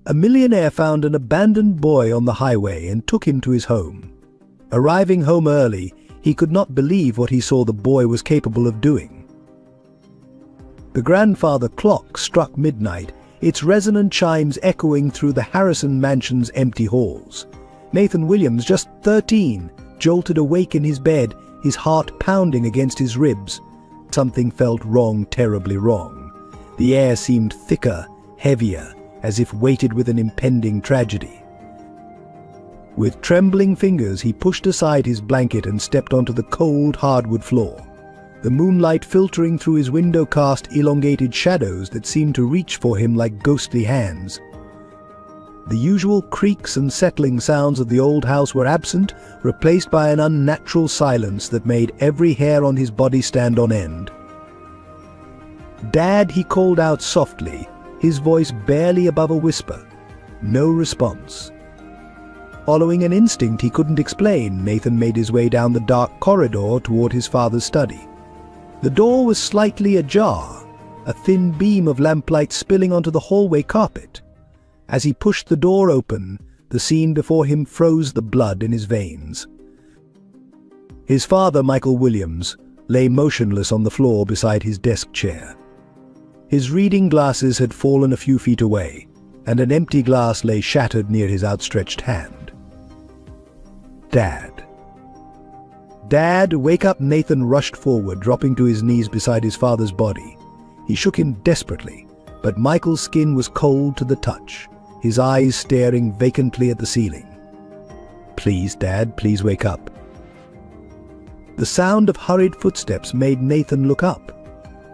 A millionaire found an abandoned boy on the highway and took him to his home. Arriving home early, he could not believe what he saw the boy was capable of doing. The grandfather clock struck midnight, its resonant chimes echoing through the Harrison mansion's empty halls. Nathan Williams, just 13, jolted awake in his bed, his heart pounding against his ribs. Something felt wrong, terribly wrong. The air seemed thicker, heavier, as if weighted with an impending tragedy. With trembling fingers, he pushed aside his blanket and stepped onto the cold, hardwood floor. The moonlight filtering through his window cast elongated shadows that seemed to reach for him like ghostly hands. The usual creaks and settling sounds of the old house were absent, replaced by an unnatural silence that made every hair on his body stand on end. "Dad," he called out softly, his voice barely above a whisper. No response. Following an instinct he couldn't explain, Nathan made his way down the dark corridor toward his father's study. The door was slightly ajar, a thin beam of lamplight spilling onto the hallway carpet. As he pushed the door open, the scene before him froze the blood in his veins. His father, Michael Williams, lay motionless on the floor beside his desk chair. His reading glasses had fallen a few feet away, and an empty glass lay shattered near his outstretched hand. "Dad. Dad, wake up!" Nathan rushed forward, dropping to his knees beside his father's body. He shook him desperately, but Michael's skin was cold to the touch, his eyes staring vacantly at the ceiling. "Please, Dad, please wake up." The sound of hurried footsteps made Nathan look up.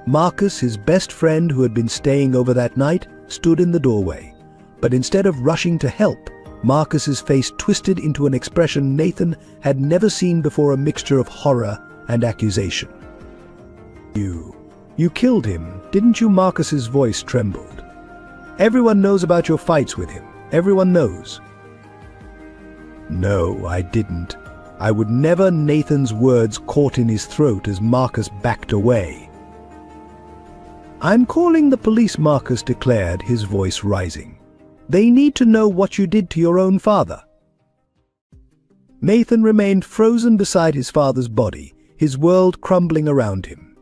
Marcus, his best friend who had been staying over that night, stood in the doorway. But instead of rushing to help, Marcus's face twisted into an expression Nathan had never seen before, a mixture of horror and accusation. You killed him, didn't you?" Marcus's voice trembled. "Everyone knows about your fights with him. Everyone knows." "No, I didn't. I would never." Nathan's words caught in his throat as Marcus backed away. "I'm calling the police," Marcus declared, his voice rising. "They need to know what you did to your own father." Nathan remained frozen beside his father's body, his world crumbling around him.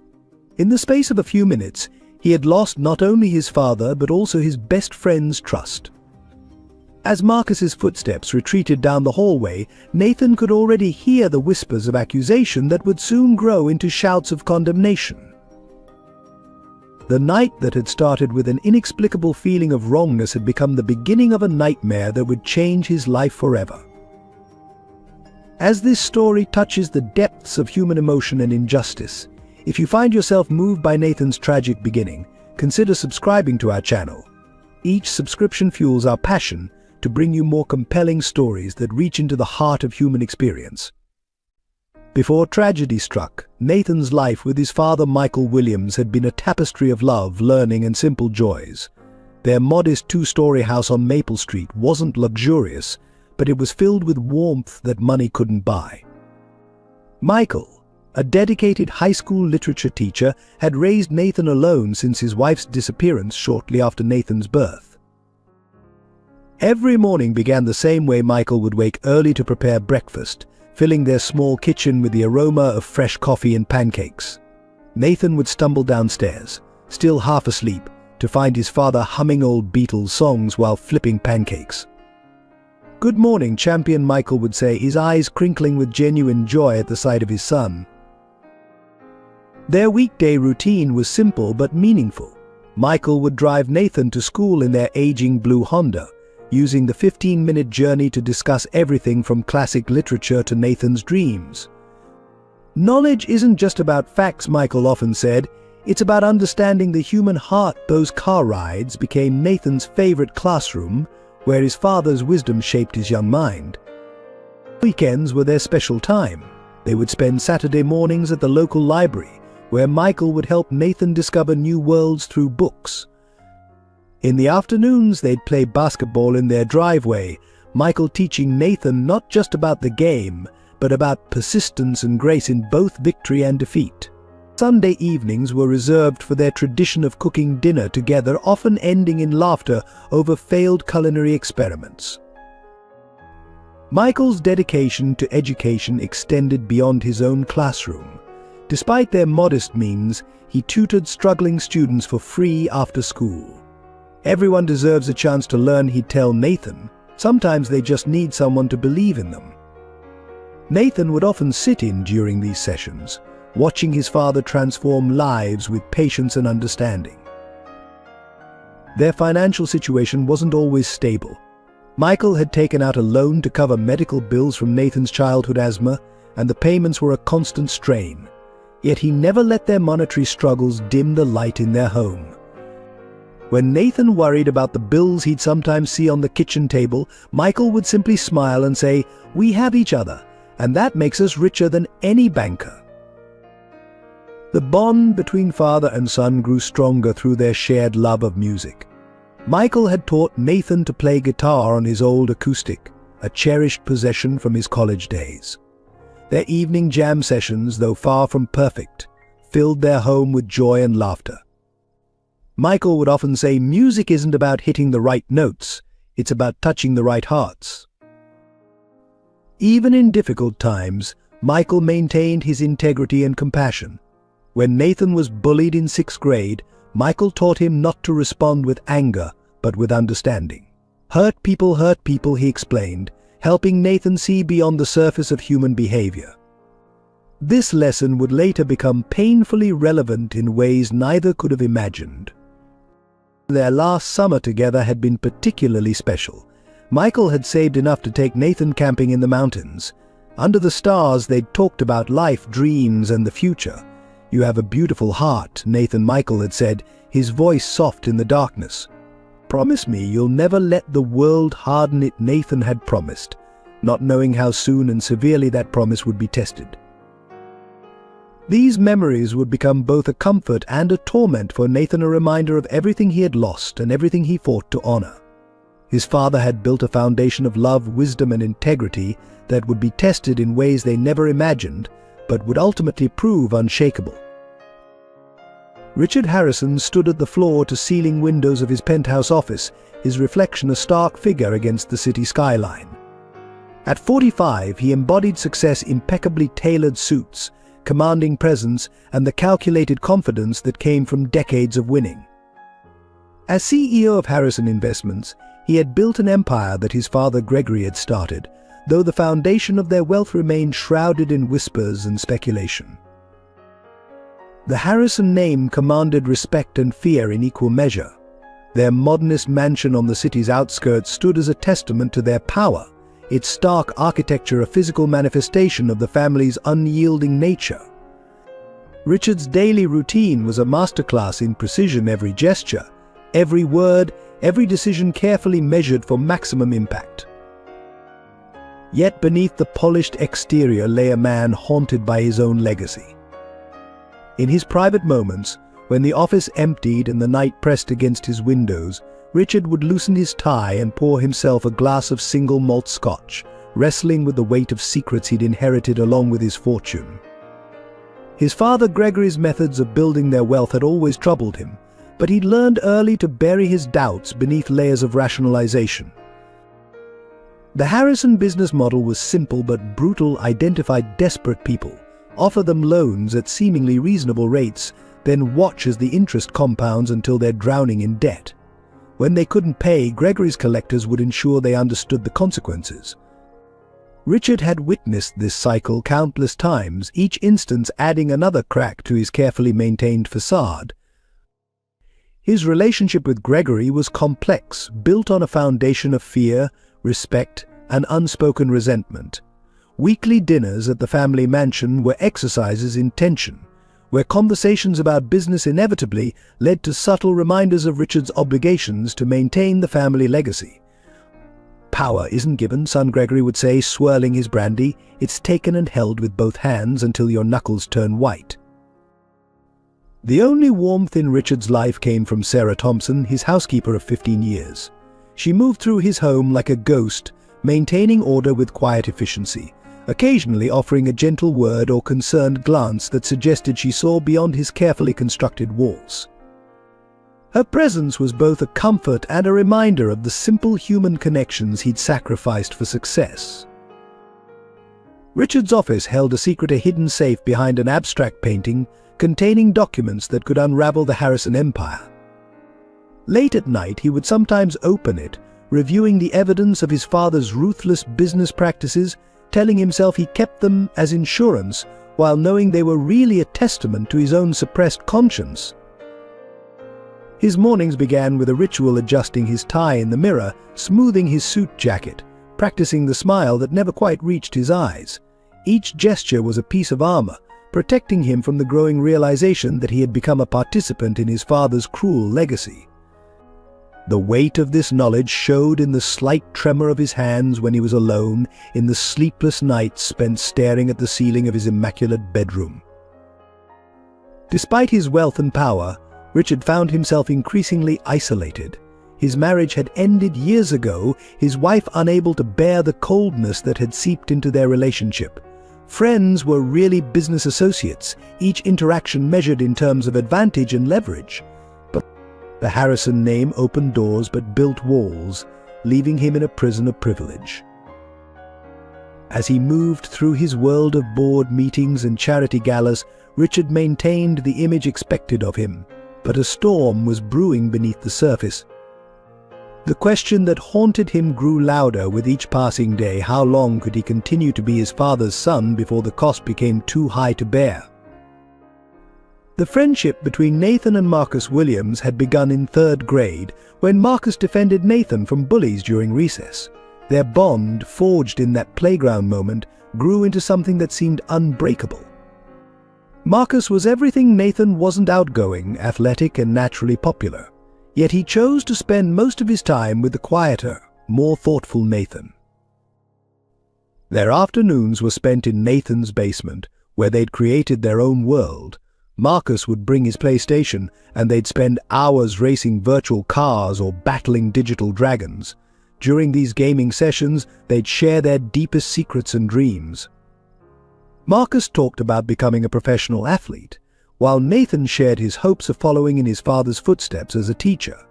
In the space of a few minutes, he had lost not only his father but also his best friend's trust. As Marcus's footsteps retreated down the hallway, Nathan could already hear the whispers of accusation that would soon grow into shouts of condemnation. The night that had started with an inexplicable feeling of wrongness had become the beginning of a nightmare that would change his life forever. As this story touches the depths of human emotion and injustice, if you find yourself moved by Nathan's tragic beginning, consider subscribing to our channel. Each subscription fuels our passion to bring you more compelling stories that reach into the heart of human experience. Before tragedy struck, Nathan's life with his father Michael Williams had been a tapestry of love, learning, and simple joys. Their modest two-story house on Maple Street wasn't luxurious, but it was filled with warmth that money couldn't buy. Michael, a dedicated high school literature teacher, had raised Nathan alone since his wife's disappearance shortly after Nathan's birth. Every morning began the same way. Michael would wake early to prepare breakfast, filling their small kitchen with the aroma of fresh coffee and pancakes. Nathan would stumble downstairs, still half asleep, to find his father humming old Beatles songs while flipping pancakes. "Good morning, champion," Michael would say, his eyes crinkling with genuine joy at the sight of his son. Their weekday routine was simple but meaningful. Michael would drive Nathan to school in their aging blue Honda, using the 15-minute journey to discuss everything from classic literature to Nathan's dreams. "Knowledge isn't just about facts," Michael often said. "It's about understanding the human heart." Those car rides became Nathan's favorite classroom, where his father's wisdom shaped his young mind. Weekends were their special time. They would spend Saturday mornings at the local library, where Michael would help Nathan discover new worlds through books. In the afternoons, they'd play basketball in their driveway, Michael teaching Nathan not just about the game, but about persistence and grace in both victory and defeat. Sunday evenings were reserved for their tradition of cooking dinner together, often ending in laughter over failed culinary experiments. Michael's dedication to education extended beyond his own classroom. Despite their modest means, he tutored struggling students for free after school. "Everyone deserves a chance to learn," he'd tell Nathan. "Sometimes they just need someone to believe in them." Nathan would often sit in during these sessions, watching his father transform lives with patience and understanding. Their financial situation wasn't always stable. Michael had taken out a loan to cover medical bills from Nathan's childhood asthma, and the payments were a constant strain. Yet he never let their monetary struggles dim the light in their home. When Nathan worried about the bills he'd sometimes see on the kitchen table, Michael would simply smile and say, "We have each other, and that makes us richer than any banker." The bond between father and son grew stronger through their shared love of music. Michael had taught Nathan to play guitar on his old acoustic, a cherished possession from his college days. Their evening jam sessions, though far from perfect, filled their home with joy and laughter. Michael would often say, "Music isn't about hitting the right notes, it's about touching the right hearts." Even in difficult times, Michael maintained his integrity and compassion. When Nathan was bullied in 6th grade, Michael taught him not to respond with anger, but with understanding. Hurt people, he explained, helping Nathan see beyond the surface of human behavior. This lesson would later become painfully relevant in ways neither could have imagined. Their last summer together had been particularly special. Michael had saved enough to take Nathan camping in the mountains. Under the stars, they'd talked about life, dreams, and the future. "You have a beautiful heart," Nathan Michael had said, his voice soft in the darkness. "Promise me you'll never let the world harden it," Nathan had promised, not knowing how soon and severely that promise would be tested. These memories would become both a comfort and a torment for Nathan, a reminder of everything he had lost and everything he fought to honor. His father had built a foundation of love, wisdom, and integrity that would be tested in ways they never imagined, but would ultimately prove unshakable. Richard Harrison stood at the floor-to-ceiling windows of his penthouse office, his reflection a stark figure against the city skyline. At 45, he embodied success, impeccably tailored suits, commanding presence, and the calculated confidence that came from decades of winning. As CEO of Harrison Investments, he had built an empire that his father Gregory had started, though the foundation of their wealth remained shrouded in whispers and speculation. The Harrison name commanded respect and fear in equal measure. Their modernist mansion on the city's outskirts stood as a testament to their power, its stark architecture a physical manifestation of the family's unyielding nature. Richard's daily routine was a masterclass in precision, every gesture, every word, every decision carefully measured for maximum impact. Yet beneath the polished exterior lay a man haunted by his own legacy. In his private moments, when the office emptied and the night pressed against his windows, Richard would loosen his tie and pour himself a glass of single malt scotch, wrestling with the weight of secrets he'd inherited along with his fortune. His father Gregory's methods of building their wealth had always troubled him, but he'd learned early to bury his doubts beneath layers of rationalization. The Harrison business model was simple but brutal. Identify desperate people, offer them loans at seemingly reasonable rates, then watch as the interest compounds until they're drowning in debt. When they couldn't pay, Gregory's collectors would ensure they understood the consequences. Richard had witnessed this cycle countless times, each instance adding another crack to his carefully maintained facade. His relationship with Gregory was complex, built on a foundation of fear, respect, and unspoken resentment. Weekly dinners at the family mansion were exercises in tension, where conversations about business inevitably led to subtle reminders of Richard's obligations to maintain the family legacy. "Power isn't given," son Gregory would say, swirling his brandy. "It's taken and held with both hands until your knuckles turn white." The only warmth in Richard's life came from Sarah Thompson, his housekeeper of 15 years. She moved through his home like a ghost, maintaining order with quiet efficiency, occasionally offering a gentle word or concerned glance that suggested she saw beyond his carefully constructed walls. Her presence was both a comfort and a reminder of the simple human connections he'd sacrificed for success. Richard's office held a hidden safe behind an abstract painting containing documents that could unravel the Harrison empire. Late at night, he would sometimes open it, reviewing the evidence of his father's ruthless business practices, telling himself he kept them as insurance while knowing they were really a testament to his own suppressed conscience. His mornings began with a ritual adjusting his tie in the mirror, smoothing his suit jacket, practicing the smile that never quite reached his eyes. Each gesture was a piece of armor, protecting him from the growing realization that he had become a participant in his father's cruel legacy. The weight of this knowledge showed in the slight tremor of his hands when he was alone, in the sleepless nights spent staring at the ceiling of his immaculate bedroom. Despite his wealth and power, Richard found himself increasingly isolated. His marriage had ended years ago, his wife unable to bear the coldness that had seeped into their relationship. Friends were really business associates, each interaction measured in terms of advantage and leverage. But the Harrison name opened doors but built walls, leaving him in a prison of privilege. As he moved through his world of board meetings and charity galas, Richard maintained the image expected of him, but a storm was brewing beneath the surface. The question that haunted him grew louder with each passing day. How long could he continue to be his father's son before the cost became too high to bear? The friendship between Nathan and Marcus Williams had begun in 3rd grade, when Marcus defended Nathan from bullies during recess. Their bond, forged in that playground moment, grew into something that seemed unbreakable. Marcus was everything Nathan wasn't: outgoing, athletic, and naturally popular. Yet he chose to spend most of his time with the quieter, more thoughtful Nathan. Their afternoons were spent in Nathan's basement, where they'd created their own world. Marcus would bring his PlayStation, and they'd spend hours racing virtual cars or battling digital dragons. During these gaming sessions, they'd share their deepest secrets and dreams. Marcus talked about becoming a professional athlete, while Nathan shared his hopes of following in his father's footsteps as a teacher.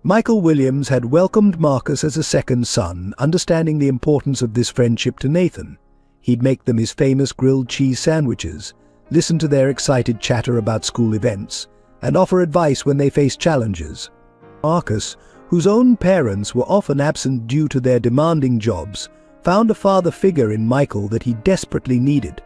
Michael Williams had welcomed Marcus as a second son, understanding the importance of this friendship to Nathan. He'd make them his famous grilled cheese sandwiches, listen to their excited chatter about school events, and offer advice when they faced challenges. Marcus, whose own parents were often absent due to their demanding jobs, found a father figure in Michael that he desperately needed.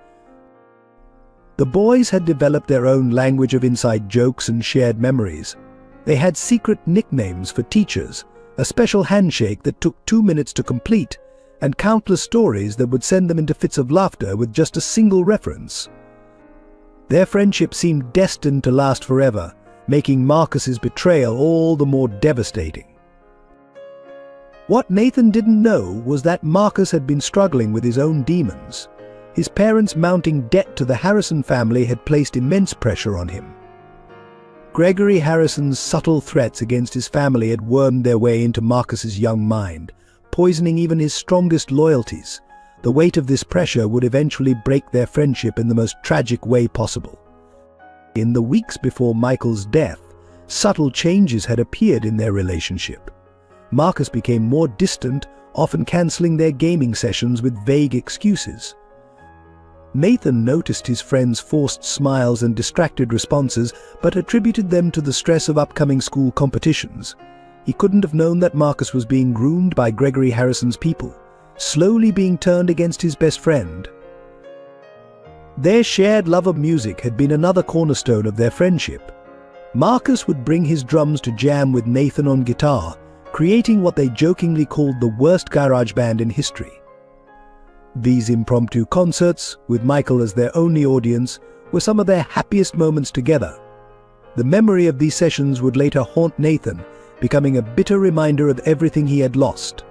The boys had developed their own language of inside jokes and shared memories. They had secret nicknames for teachers, a special handshake that took 2 minutes to complete, and countless stories that would send them into fits of laughter with just a single reference. Their friendship seemed destined to last forever, making Marcus's betrayal all the more devastating. What Nathan didn't know was that Marcus had been struggling with his own demons. His parents' mounting debt to the Harrison family had placed immense pressure on him. Gregory Harrison's subtle threats against his family had wormed their way into Marcus's young mind, poisoning even his strongest loyalties. The weight of this pressure would eventually break their friendship in the most tragic way possible. In the weeks before Michael's death, subtle changes had appeared in their relationship. Marcus became more distant, often canceling their gaming sessions with vague excuses. Nathan noticed his friend's forced smiles and distracted responses, but attributed them to the stress of upcoming school competitions. He couldn't have known that Marcus was being groomed by Gregory Harrison's people, slowly being turned against his best friend. Their shared love of music had been another cornerstone of their friendship. Marcus would bring his drums to jam with Nathan on guitar, creating what they jokingly called the worst garage band in history. These impromptu concerts, with Michael as their only audience, were some of their happiest moments together. The memory of these sessions would later haunt Nathan, becoming a bitter reminder of everything he had lost.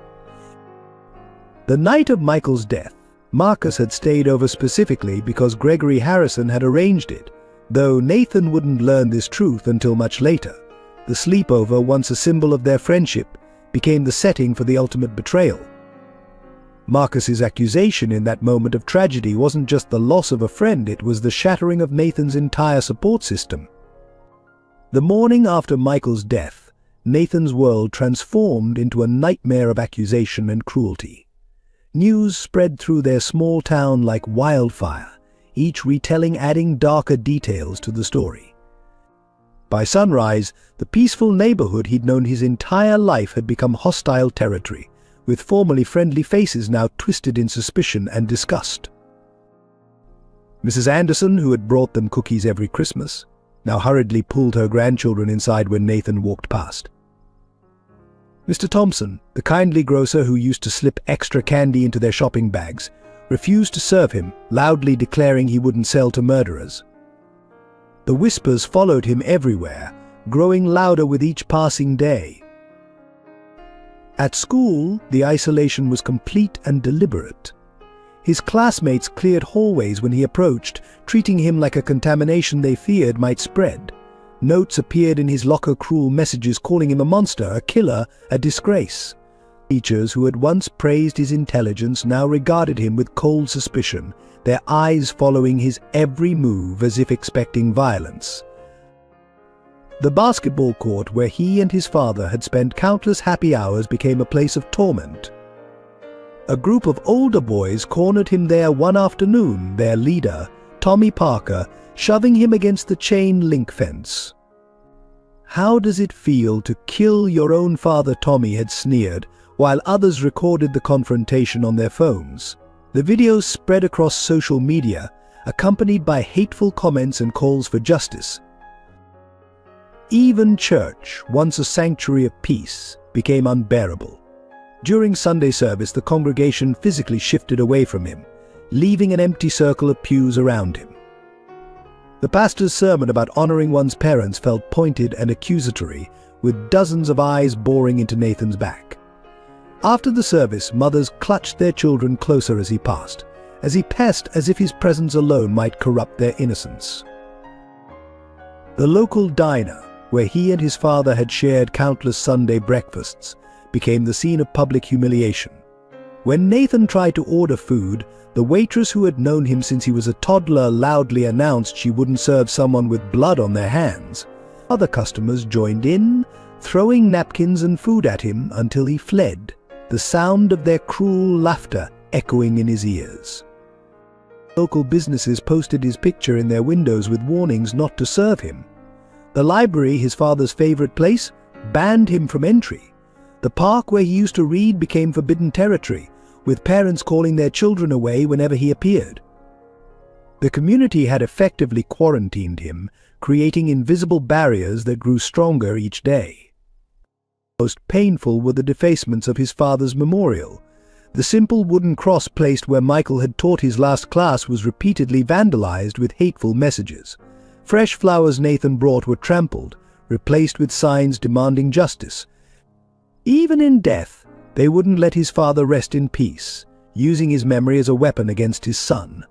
The night of Michael's death, Marcus had stayed over specifically because Gregory Harrison had arranged it, though Nathan wouldn't learn this truth until much later. The sleepover, once a symbol of their friendship, became the setting for the ultimate betrayal. Marcus's accusation in that moment of tragedy wasn't just the loss of a friend, it was the shattering of Nathan's entire support system. The morning after Michael's death, Nathan's world transformed into a nightmare of accusation and cruelty. News spread through their small town like wildfire, each retelling adding darker details to the story. By sunrise, the peaceful neighborhood he'd known his entire life had become hostile territory, with formerly friendly faces now twisted in suspicion and disgust. Mrs. Anderson, who had brought them cookies every Christmas, now hurriedly pulled her grandchildren inside when Nathan walked past. Mr. Thompson, the kindly grocer who used to slip extra candy into their shopping bags, refused to serve him, loudly declaring he wouldn't sell to murderers. The whispers followed him everywhere, growing louder with each passing day. At school, the isolation was complete and deliberate. His classmates cleared hallways when he approached, treating him like a contamination they feared might spread. Notes appeared in his locker, cruel messages calling him a monster, a killer, a disgrace. Teachers who had once praised his intelligence now regarded him with cold suspicion, their eyes following his every move as if expecting violence. The basketball court where he and his father had spent countless happy hours became a place of torment. A group of older boys cornered him there one afternoon, their leader, Tommy Parker, shoving him against the chain link fence. "How does it feel to kill your own father?" Tommy had sneered, while others recorded the confrontation on their phones. The videos spread across social media, accompanied by hateful comments and calls for justice. Even church, once a sanctuary of peace, became unbearable. During Sunday service, the congregation physically shifted away from him, leaving an empty circle of pews around him. The pastor's sermon about honoring one's parents felt pointed and accusatory, with dozens of eyes boring into Nathan's back. After the service, mothers clutched their children closer as he passed as if his presence alone might corrupt their innocence. The local diner, where he and his father had shared countless Sunday breakfasts, became the scene of public humiliation. When Nathan tried to order food, the waitress who had known him since he was a toddler loudly announced she wouldn't serve someone with blood on their hands. Other customers joined in, throwing napkins and food at him until he fled, the sound of their cruel laughter echoing in his ears. Local businesses posted his picture in their windows with warnings not to serve him. The library, his father's favorite place, banned him from entry. The park where he used to read became forbidden territory, with parents calling their children away whenever he appeared. The community had effectively quarantined him, creating invisible barriers that grew stronger each day. Most painful were the defacements of his father's memorial. The simple wooden cross placed where Michael had taught his last class was repeatedly vandalized with hateful messages. Fresh flowers Nathan brought were trampled, replaced with signs demanding justice. Even in death, they wouldn't let his father rest in peace, using his memory as a weapon against his son.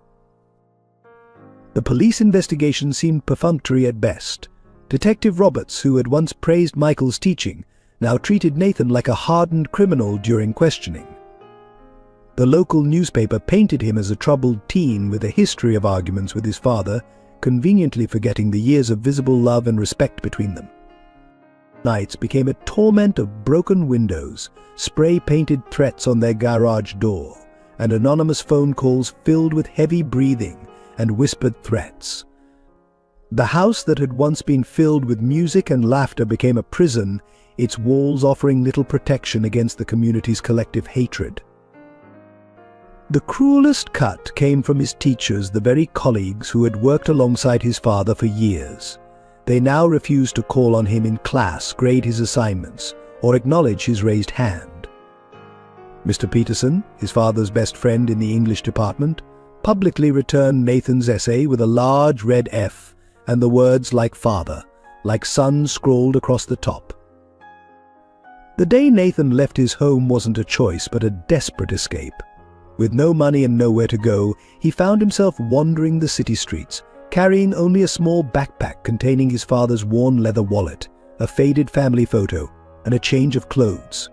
The police investigation seemed perfunctory at best. Detective Roberts, who had once praised Michael's teaching, now treated Nathan like a hardened criminal during questioning. The local newspaper painted him as a troubled teen with a history of arguments with his father, conveniently forgetting the years of visible love and respect between them. Nights became a torment of broken windows, spray-painted threats on their garage door, and anonymous phone calls filled with heavy breathing and whispered threats. The house that had once been filled with music and laughter became a prison, its walls offering little protection against the community's collective hatred. The cruelest cut came from his teachers, the very colleagues who had worked alongside his father for years. They now refused to call on him in class, grade his assignments, or acknowledge his raised hand. Mr. Peterson, his father's best friend in the English department, publicly returned Nathan's essay with a large red F and the words "like father," like son scrawled across the top. The day Nathan left his home wasn't a choice but a desperate escape. With no money and nowhere to go, he found himself wandering the city streets, carrying only a small backpack containing his father's worn leather wallet, a faded family photo, and a change of clothes.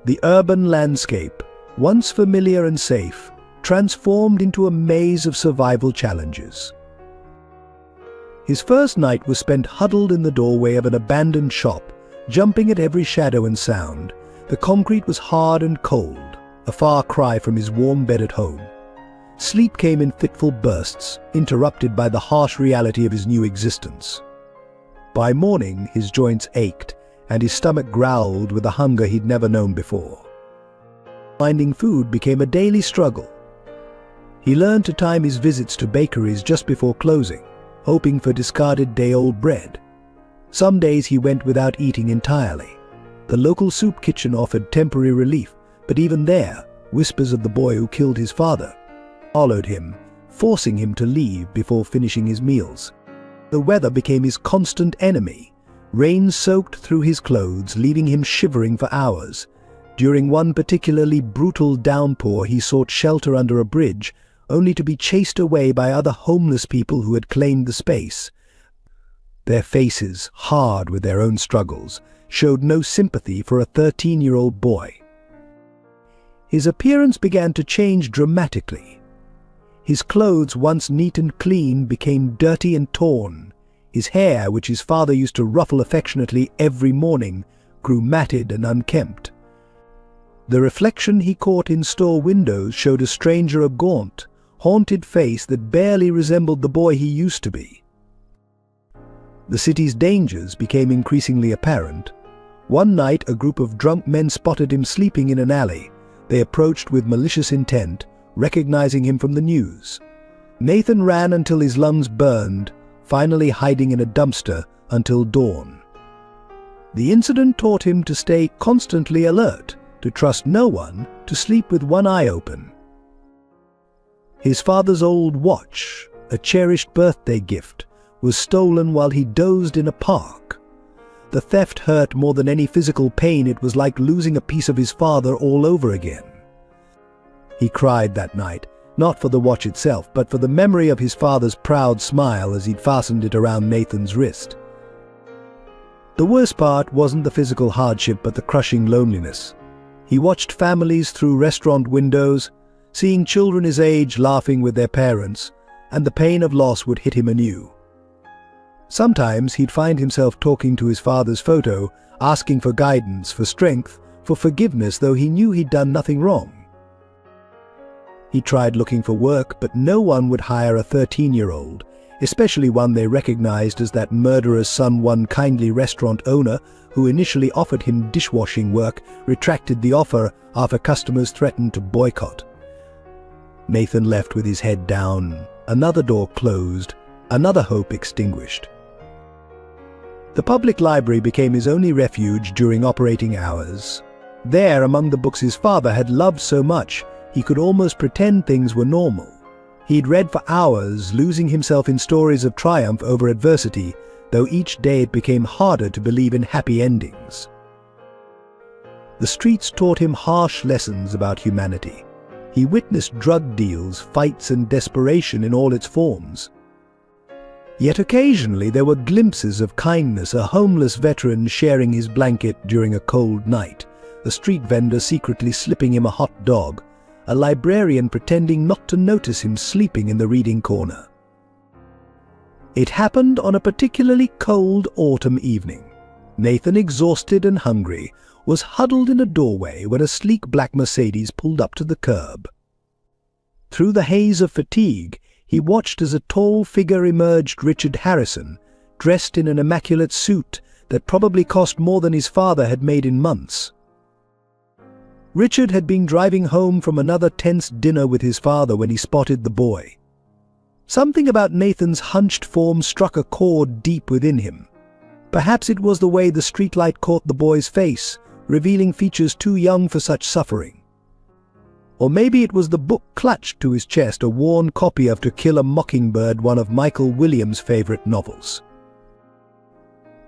The urban landscape, once familiar and safe, transformed into a maze of survival challenges. His first night was spent huddled in the doorway of an abandoned shop, jumping at every shadow and sound. The concrete was hard and cold, a far cry from his warm bed at home. Sleep came in fitful bursts, interrupted by the harsh reality of his new existence. By morning, his joints ached, and his stomach growled with a hunger he'd never known before. Finding food became a daily struggle. He learned to time his visits to bakeries just before closing, hoping for discarded day-old bread. Some days he went without eating entirely. The local soup kitchen offered temporary relief, but even there, whispers of the boy who killed his father followed him, forcing him to leave before finishing his meals. The weather became his constant enemy. Rain soaked through his clothes, leaving him shivering for hours. During one particularly brutal downpour, he sought shelter under a bridge, only to be chased away by other homeless people who had claimed the space. Their faces, hard with their own struggles, showed no sympathy for a 13-year-old boy. His appearance began to change dramatically. His clothes, once neat and clean, became dirty and torn. His hair, which his father used to ruffle affectionately every morning, grew matted and unkempt. The reflection he caught in store windows showed a stranger a gaunt, haunted face that barely resembled the boy he used to be. The city's dangers became increasingly apparent. One night, a group of drunk men spotted him sleeping in an alley. They approached with malicious intent, recognizing him from the news. Nathan ran until his lungs burned, finally hiding in a dumpster until dawn. The incident taught him to stay constantly alert, to trust no one, to sleep with one eye open. His father's old watch, a cherished birthday gift, was stolen while he dozed in a park. The theft hurt more than any physical pain. It was like losing a piece of his father all over again. He cried that night, not for the watch itself, but for the memory of his father's proud smile as he'd fastened it around Nathan's wrist. The worst part wasn't the physical hardship, but the crushing loneliness. He watched families through restaurant windows, seeing children his age laughing with their parents, and the pain of loss would hit him anew. Sometimes he'd find himself talking to his father's photo, asking for guidance, for strength, for forgiveness, though he knew he'd done nothing wrong. He tried looking for work, but no one would hire a 13-year-old, especially one they recognized as that murderer's son. One kindly restaurant owner, who initially offered him dishwashing work, retracted the offer after customers threatened to boycott. Nathan left with his head down, another door closed, another hope extinguished. The public library became his only refuge during operating hours. There, among the books his father had loved so much, he could almost pretend things were normal. He'd read for hours, losing himself in stories of triumph over adversity, though each day it became harder to believe in happy endings. The streets taught him harsh lessons about humanity. He witnessed drug deals, fights, and desperation in all its forms. Yet occasionally there were glimpses of kindness, a homeless veteran sharing his blanket during a cold night, a street vendor secretly slipping him a hot dog, a librarian pretending not to notice him sleeping in the reading corner. It happened on a particularly cold autumn evening. Nathan, exhausted and hungry, was huddled in a doorway when a sleek black Mercedes pulled up to the curb. Through the haze of fatigue, he watched as a tall figure emerged. Richard Harrison, dressed in an immaculate suit that probably cost more than his father had made in months. Richard had been driving home from another tense dinner with his father when he spotted the boy. Something about Nathan's hunched form struck a chord deep within him. Perhaps it was the way the streetlight caught the boy's face, revealing features too young for such suffering. Or maybe it was the book clutched to his chest, a worn copy of To Kill a Mockingbird, one of Michael Williams' favorite novels.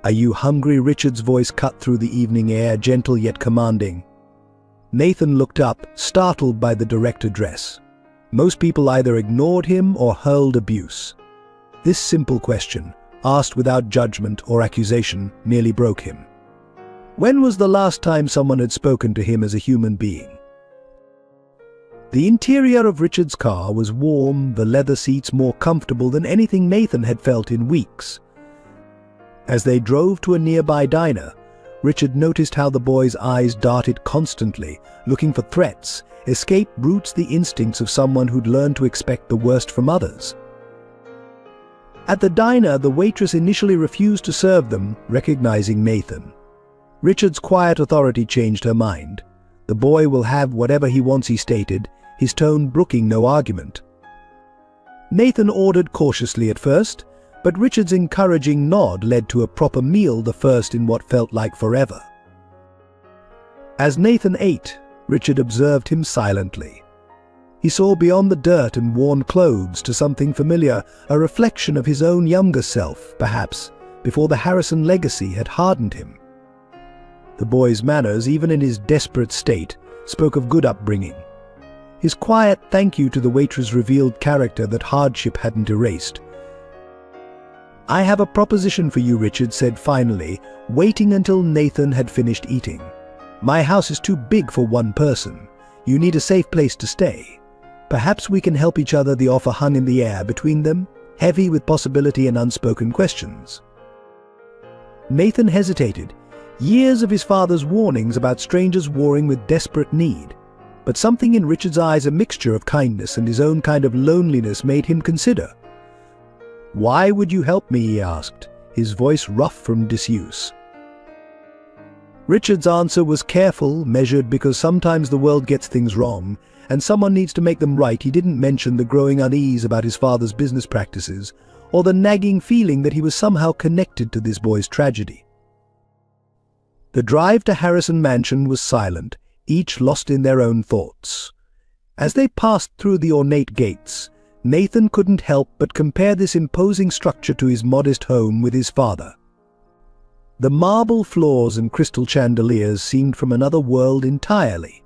"Are you hungry?" Richard's voice cut through the evening air, gentle yet commanding. Nathan looked up, startled by the direct address. Most people either ignored him or hurled abuse. This simple question, asked without judgment or accusation, nearly broke him. When was the last time someone had spoken to him as a human being? The interior of Richard's car was warm, the leather seats more comfortable than anything Nathan had felt in weeks. As they drove to a nearby diner, Richard noticed how the boy's eyes darted constantly, looking for threats, escape routes, the instincts of someone who'd learned to expect the worst from others. At the diner, the waitress initially refused to serve them, recognizing Nathan. Richard's quiet authority changed her mind. The boy will have whatever he wants, he stated, his tone brooking no argument. Nathan ordered cautiously at first, but Richard's encouraging nod led to a proper meal, the first in what felt like forever. As Nathan ate, Richard observed him silently. He saw beyond the dirt and worn clothes to something familiar, a reflection of his own younger self, perhaps, before the Harrison legacy had hardened him. The boy's manners, even in his desperate state, spoke of good upbringing. His quiet thank you to the waitress revealed character that hardship hadn't erased. "I have a proposition for you," Richard said finally, waiting until Nathan had finished eating. "My house is too big for one person. You need a safe place to stay. Perhaps we can help each other." The offer hung in the air between them, heavy with possibility and unspoken questions. Nathan hesitated. Years of his father's warnings about strangers warring with desperate need. But something in Richard's eyes, a mixture of kindness and his own kind of loneliness, made him consider. "Why would you help me?" he asked, his voice rough from disuse. Richard's answer was careful, measured, because sometimes the world gets things wrong, and someone needs to make them right. He didn't mention the growing unease about his father's business practices, or the nagging feeling that he was somehow connected to this boy's tragedy. The drive to Harrison Mansion was silent, each lost in their own thoughts. As they passed through the ornate gates, Nathan couldn't help but compare this imposing structure to his modest home with his father. The marble floors and crystal chandeliers seemed from another world entirely.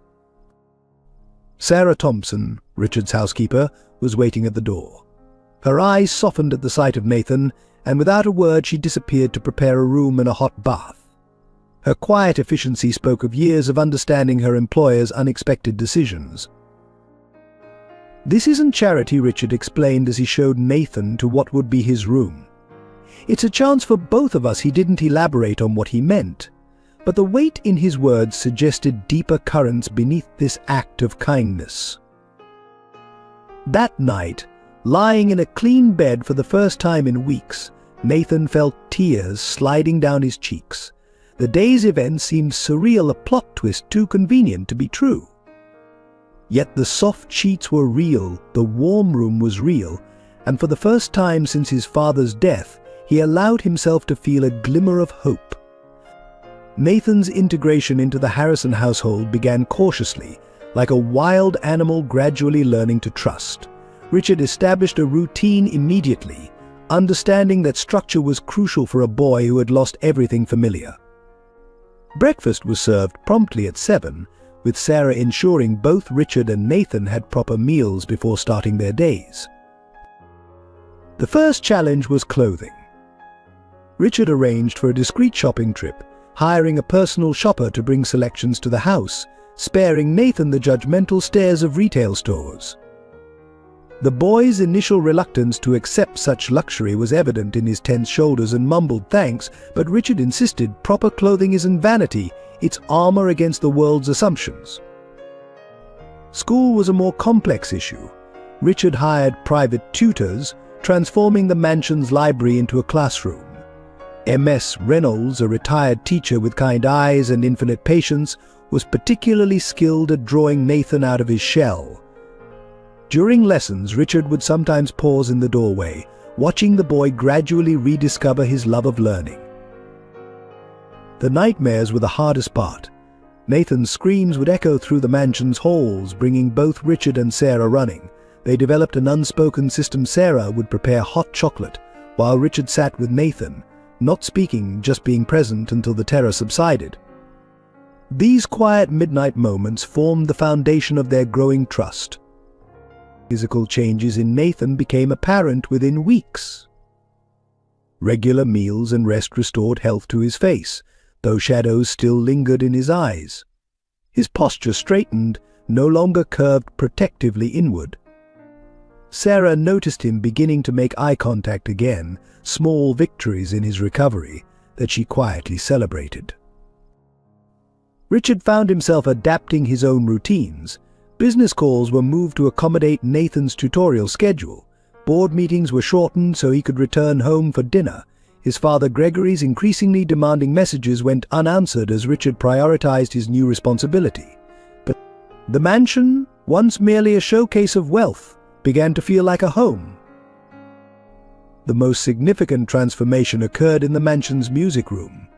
Sarah Thompson, Richard's housekeeper, was waiting at the door. Her eyes softened at the sight of Nathan, and without a word she disappeared to prepare a room and a hot bath. Her quiet efficiency spoke of years of understanding her employer's unexpected decisions. "This isn't charity," Richard explained as he showed Nathan to what would be his room. "It's a chance for both of us." He didn't elaborate on what he meant, but the weight in his words suggested deeper currents beneath this act of kindness. That night, lying in a clean bed for the first time in weeks, Nathan felt tears sliding down his cheeks. The day's events seemed surreal, a plot twist too convenient to be true. Yet the soft sheets were real, the warm room was real, and for the first time since his father's death, he allowed himself to feel a glimmer of hope. Nathan's integration into the Harrison household began cautiously, like a wild animal gradually learning to trust. Richard established a routine immediately, understanding that structure was crucial for a boy who had lost everything familiar. Breakfast was served promptly at 7, with Sarah ensuring both Richard and Nathan had proper meals before starting their days. The first challenge was clothing. Richard arranged for a discreet shopping trip, hiring a personal shopper to bring selections to the house, sparing Nathan the judgmental stares of retail stores. The boy's initial reluctance to accept such luxury was evident in his tense shoulders and mumbled thanks, but Richard insisted proper clothing isn't vanity, it's armor against the world's assumptions. School was a more complex issue. Richard hired private tutors, transforming the mansion's library into a classroom. M.S. Reynolds, a retired teacher with kind eyes and infinite patience, was particularly skilled at drawing Nathan out of his shell. During lessons, Richard would sometimes pause in the doorway, watching the boy gradually rediscover his love of learning. The nightmares were the hardest part. Nathan's screams would echo through the mansion's halls, bringing both Richard and Sarah running. They developed an unspoken system. Sarah would prepare hot chocolate, while Richard sat with Nathan, not speaking, just being present until the terror subsided. These quiet midnight moments formed the foundation of their growing trust. Physical changes in Nathan became apparent within weeks. Regular meals and rest restored health to his face, though shadows still lingered in his eyes. His posture straightened, no longer curved protectively inward. Sarah noticed him beginning to make eye contact again, small victories in his recovery that she quietly celebrated. Richard found himself adapting his own routines. Business calls were moved to accommodate Nathan's tutorial schedule. Board meetings were shortened so he could return home for dinner. His father Gregory's increasingly demanding messages went unanswered as Richard prioritized his new responsibility. But the mansion, once merely a showcase of wealth, began to feel like a home. The most significant transformation occurred in the mansion's music room.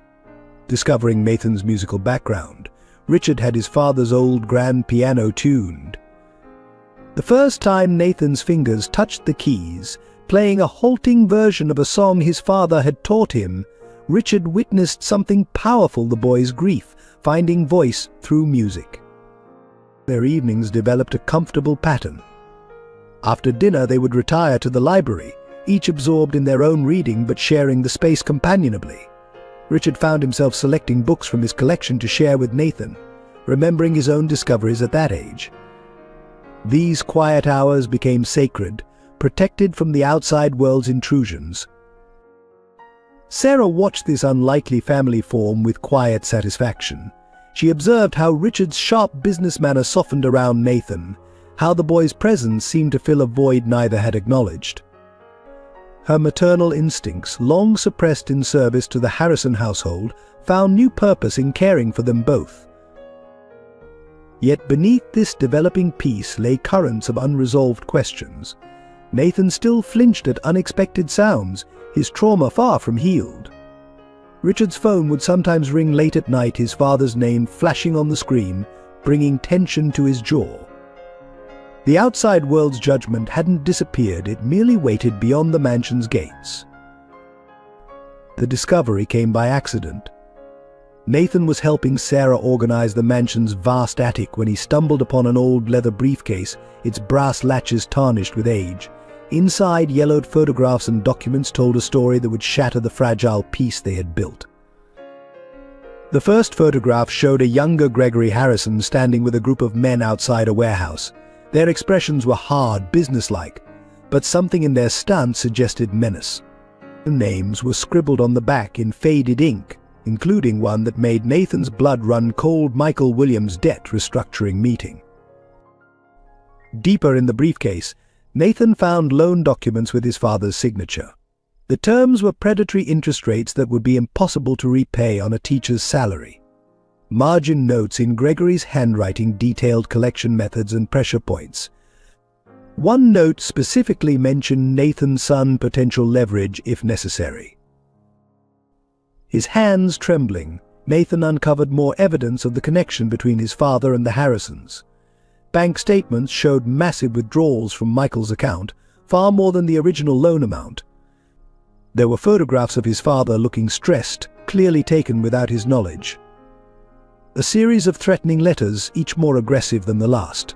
Discovering Nathan's musical background, Richard had his father's old grand piano tuned. The first time Nathan's fingers touched the keys, playing a halting version of a song his father had taught him, Richard witnessed something powerful: the boy's grief, finding voice through music. Their evenings developed a comfortable pattern. After dinner they would retire to the library, each absorbed in their own reading but sharing the space companionably. Richard found himself selecting books from his collection to share with Nathan, remembering his own discoveries at that age. These quiet hours became sacred, protected from the outside world's intrusions. Sarah watched this unlikely family form with quiet satisfaction. She observed how Richard's sharp business manner softened around Nathan, how the boy's presence seemed to fill a void neither had acknowledged. Her maternal instincts, long suppressed in service to the Harrison household, found new purpose in caring for them both. Yet beneath this developing peace lay currents of unresolved questions. Nathan still flinched at unexpected sounds, his trauma far from healed. Richard's phone would sometimes ring late at night, his father's name flashing on the screen, bringing tension to his jaw. The outside world's judgment hadn't disappeared, it merely waited beyond the mansion's gates. The discovery came by accident. Nathan was helping Sarah organize the mansion's vast attic when he stumbled upon an old leather briefcase, its brass latches tarnished with age. Inside, yellowed photographs and documents told a story that would shatter the fragile peace they had built. The first photograph showed a younger Gregory Harrison standing with a group of men outside a warehouse. Their expressions were hard, businesslike, but something in their stance suggested menace. The names were scribbled on the back in faded ink, including one that made Nathan's blood run cold: Michael Williams' debt restructuring meeting. Deeper in the briefcase, Nathan found loan documents with his father's signature. The terms were predatory interest rates that would be impossible to repay on a teacher's salary. Margin notes in Gregory's handwriting detailed collection methods and pressure points. One note specifically mentioned Nathan's son potential leverage if necessary. His hands trembling, Nathan uncovered more evidence of the connection between his father and the Harrisons. Bank statements showed massive withdrawals from Michael's account, far more than the original loan amount. There were photographs of his father looking stressed, clearly taken without his knowledge. A series of threatening letters, each more aggressive than the last.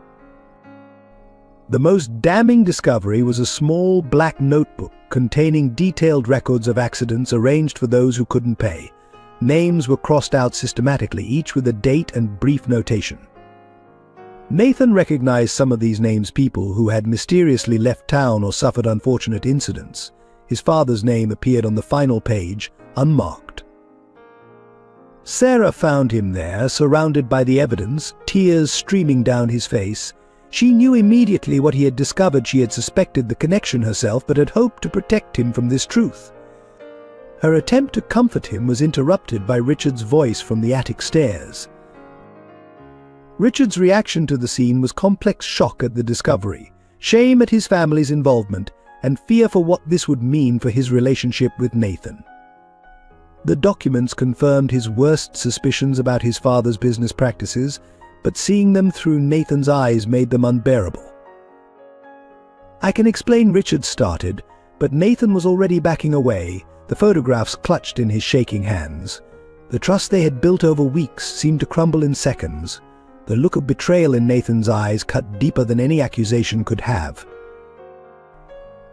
The most damning discovery was a small black notebook containing detailed records of accidents arranged for those who couldn't pay. Names were crossed out systematically, each with a date and brief notation. Nathan recognized some of these names, people who had mysteriously left town or suffered unfortunate incidents. His father's name appeared on the final page, unmarked. Sarah found him there, surrounded by the evidence, tears streaming down his face. She knew immediately what he had discovered. She had suspected the connection herself, but had hoped to protect him from this truth. Her attempt to comfort him was interrupted by Richard's voice from the attic stairs. Richard's reaction to the scene was complex: shock at the discovery, shame at his family's involvement, and fear for what this would mean for his relationship with Nathan. The documents confirmed his worst suspicions about his father's business practices, but seeing them through Nathan's eyes made them unbearable. "I can explain," Richard started, but Nathan was already backing away, the photographs clutched in his shaking hands. The trust they had built over weeks seemed to crumble in seconds. The look of betrayal in Nathan's eyes cut deeper than any accusation could have.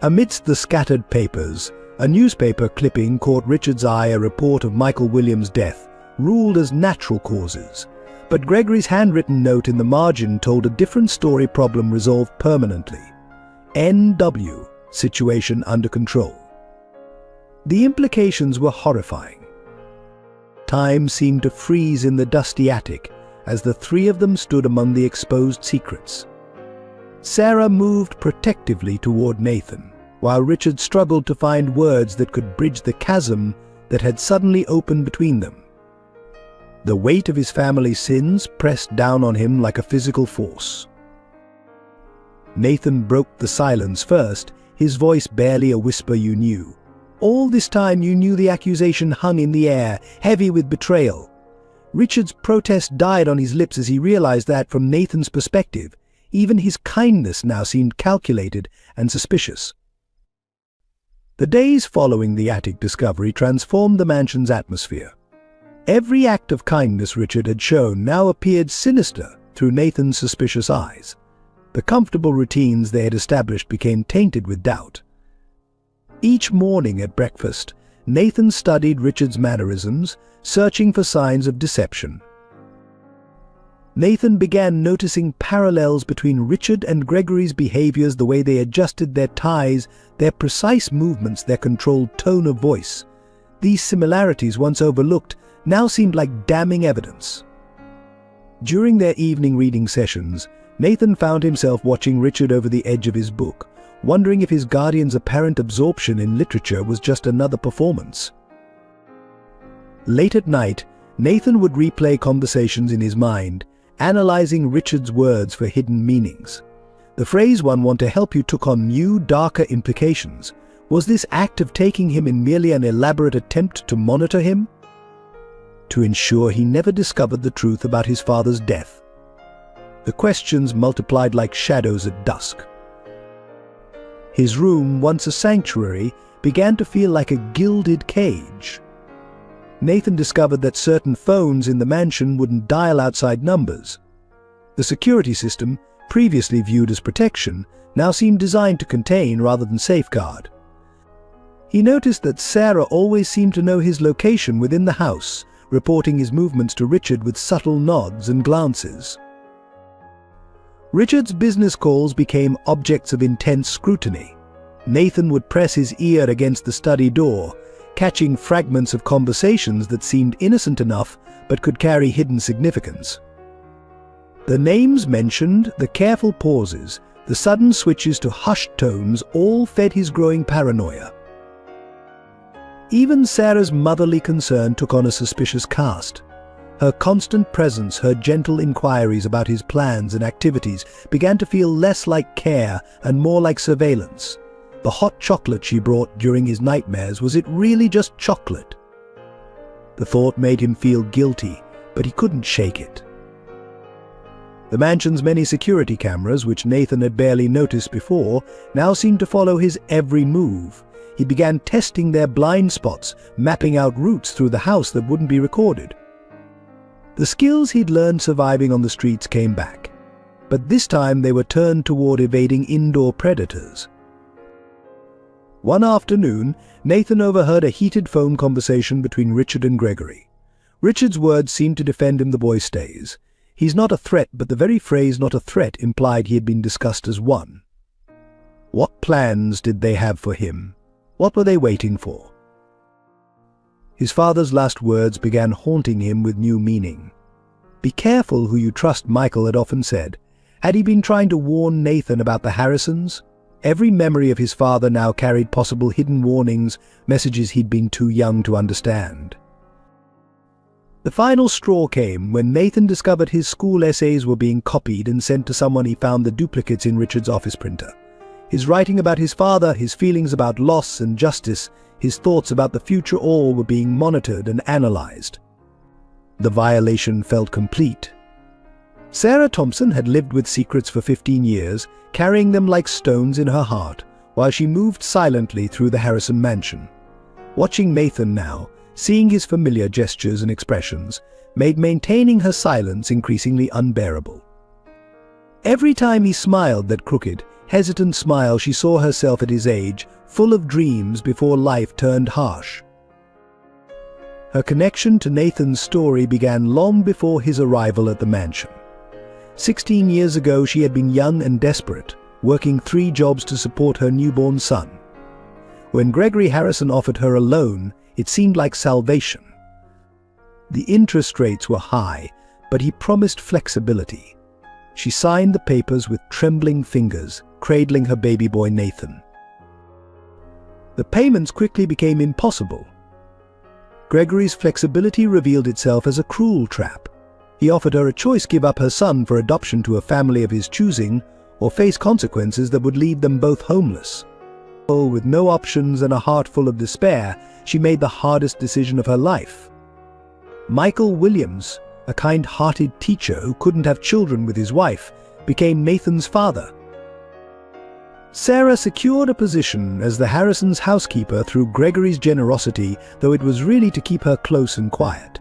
Amidst the scattered papers, a newspaper clipping caught Richard's eye, a report of Michael Williams' death, ruled as natural causes. But Gregory's handwritten note in the margin told a different story: problem resolved permanently. NW, situation under control. The implications were horrifying. Time seemed to freeze in the dusty attic as the three of them stood among the exposed secrets. Sarah moved protectively toward Nathan, while Richard struggled to find words that could bridge the chasm that had suddenly opened between them. The weight of his family's sins pressed down on him like a physical force. Nathan broke the silence first, his voice barely a whisper. "You knew. All this time you knew the accusation hung in the air, heavy with betrayal." Richard's protest died on his lips as he realized that, from Nathan's perspective, even his kindness now seemed calculated and suspicious. The days following the attic discovery transformed the mansion's atmosphere. Every act of kindness Richard had shown now appeared sinister through Nathan's suspicious eyes. The comfortable routines they had established became tainted with doubt. Each morning at breakfast, Nathan studied Richard's mannerisms, searching for signs of deception. Nathan began noticing parallels between Richard and Gregory's behaviors: the way they adjusted their ties, their precise movements, their controlled tone of voice. These similarities, once overlooked, now seemed like damning evidence. During their evening reading sessions, Nathan found himself watching Richard over the edge of his book, wondering if his guardian's apparent absorption in literature was just another performance. Late at night, Nathan would replay conversations in his mind, analyzing Richard's words for hidden meanings. The phrase "one want to help you" took on new, darker implications. Was this act of taking him in merely an elaborate attempt to monitor him? To ensure he never discovered the truth about his father's death? The questions multiplied like shadows at dusk. His room, once a sanctuary, began to feel like a gilded cage. Nathan discovered that certain phones in the mansion wouldn't dial outside numbers. The security system, previously viewed as protection, now seemed designed to contain rather than safeguard. He noticed that Sarah always seemed to know his location within the house, reporting his movements to Richard with subtle nods and glances. Richard's business calls became objects of intense scrutiny. Nathan would press his ear against the study door, catching fragments of conversations that seemed innocent enough but could carry hidden significance. The names mentioned, the careful pauses, the sudden switches to hushed tones all fed his growing paranoia. Even Sarah's motherly concern took on a suspicious cast. Her constant presence, her gentle inquiries about his plans and activities began to feel less like care and more like surveillance. The hot chocolate she brought during his nightmares, was it really just chocolate? The thought made him feel guilty, but he couldn't shake it. The mansion's many security cameras, which Nathan had barely noticed before, now seemed to follow his every move. He began testing their blind spots, mapping out routes through the house that wouldn't be recorded. The skills he'd learned surviving on the streets came back, but this time they were turned toward evading indoor predators. One afternoon, Nathan overheard a heated phone conversation between Richard and Gregory. Richard's words seemed to defend him. "The boy stays. He's not a threat," but the very phrase "not a threat" implied he had been discussed as one. What plans did they have for him? What were they waiting for? His father's last words began haunting him with new meaning. "Be careful who you trust," Michael had often said. Had he been trying to warn Nathan about the Harrisons? Every memory of his father now carried possible hidden warnings, messages he'd been too young to understand. The final straw came when Nathan discovered his school essays were being copied and sent to someone. He found the duplicates in Richard's office printer. His writing about his father, his feelings about loss and justice, his thoughts about the future, all were being monitored and analyzed. The violation felt complete. Sarah Thompson had lived with secrets for 15 years, carrying them like stones in her heart, while she moved silently through the Harrison mansion. Watching Nathan now, seeing his familiar gestures and expressions, made maintaining her silence increasingly unbearable. Every time he smiled that crooked, hesitant smile, she saw herself at his age, full of dreams before life turned harsh. Her connection to Nathan's story began long before his arrival at the mansion. 16 years ago, she had been young and desperate, working 3 jobs to support her newborn son. When Gregory Harrison offered her a loan, it seemed like salvation. The interest rates were high, but he promised flexibility. She signed the papers with trembling fingers, cradling her baby boy Nathan. The payments quickly became impossible. Gregory's flexibility revealed itself as a cruel trap. He offered her a choice: give up her son for adoption to a family of his choosing, or face consequences that would leave them both homeless. With no options and a heart full of despair, she made the hardest decision of her life. Michael Williams, a kind-hearted teacher who couldn't have children with his wife, became Nathan's father. Sarah secured a position as the Harrisons' housekeeper through Gregory's generosity, though it was really to keep her close and quiet.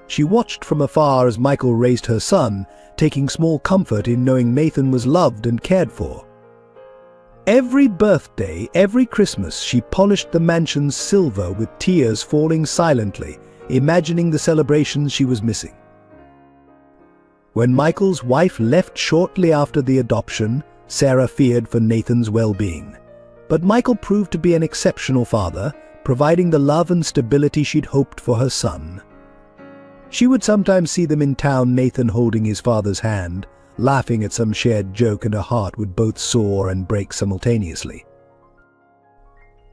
She watched from afar as Michael raised her son, taking small comfort in knowing Nathan was loved and cared for. Every birthday, every Christmas, she polished the mansion's silver with tears falling silently, imagining the celebrations she was missing. When Michael's wife left shortly after the adoption, Sarah feared for Nathan's well-being. But Michael proved to be an exceptional father, providing the love and stability she'd hoped for her son. She would sometimes see them in town, Nathan holding his father's hand, laughing at some shared joke, and her heart would both soar and break simultaneously.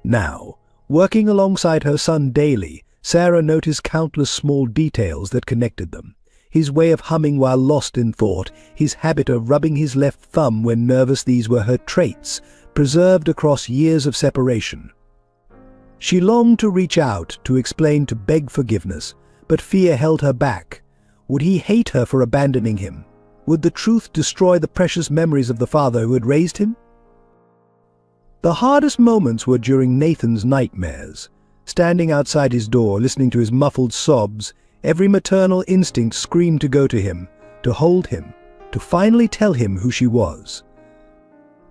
Now, working alongside her son daily, Sarah noticed countless small details that connected them. His way of humming while lost in thought, his habit of rubbing his left thumb when nervous — these were her traits, preserved across years of separation. She longed to reach out, to explain, to beg forgiveness, but fear held her back. Would he hate her for abandoning him? Would the truth destroy the precious memories of the father who had raised him? The hardest moments were during Nathan's nightmares. Standing outside his door, listening to his muffled sobs, every maternal instinct screamed to go to him, to hold him, to finally tell him who she was.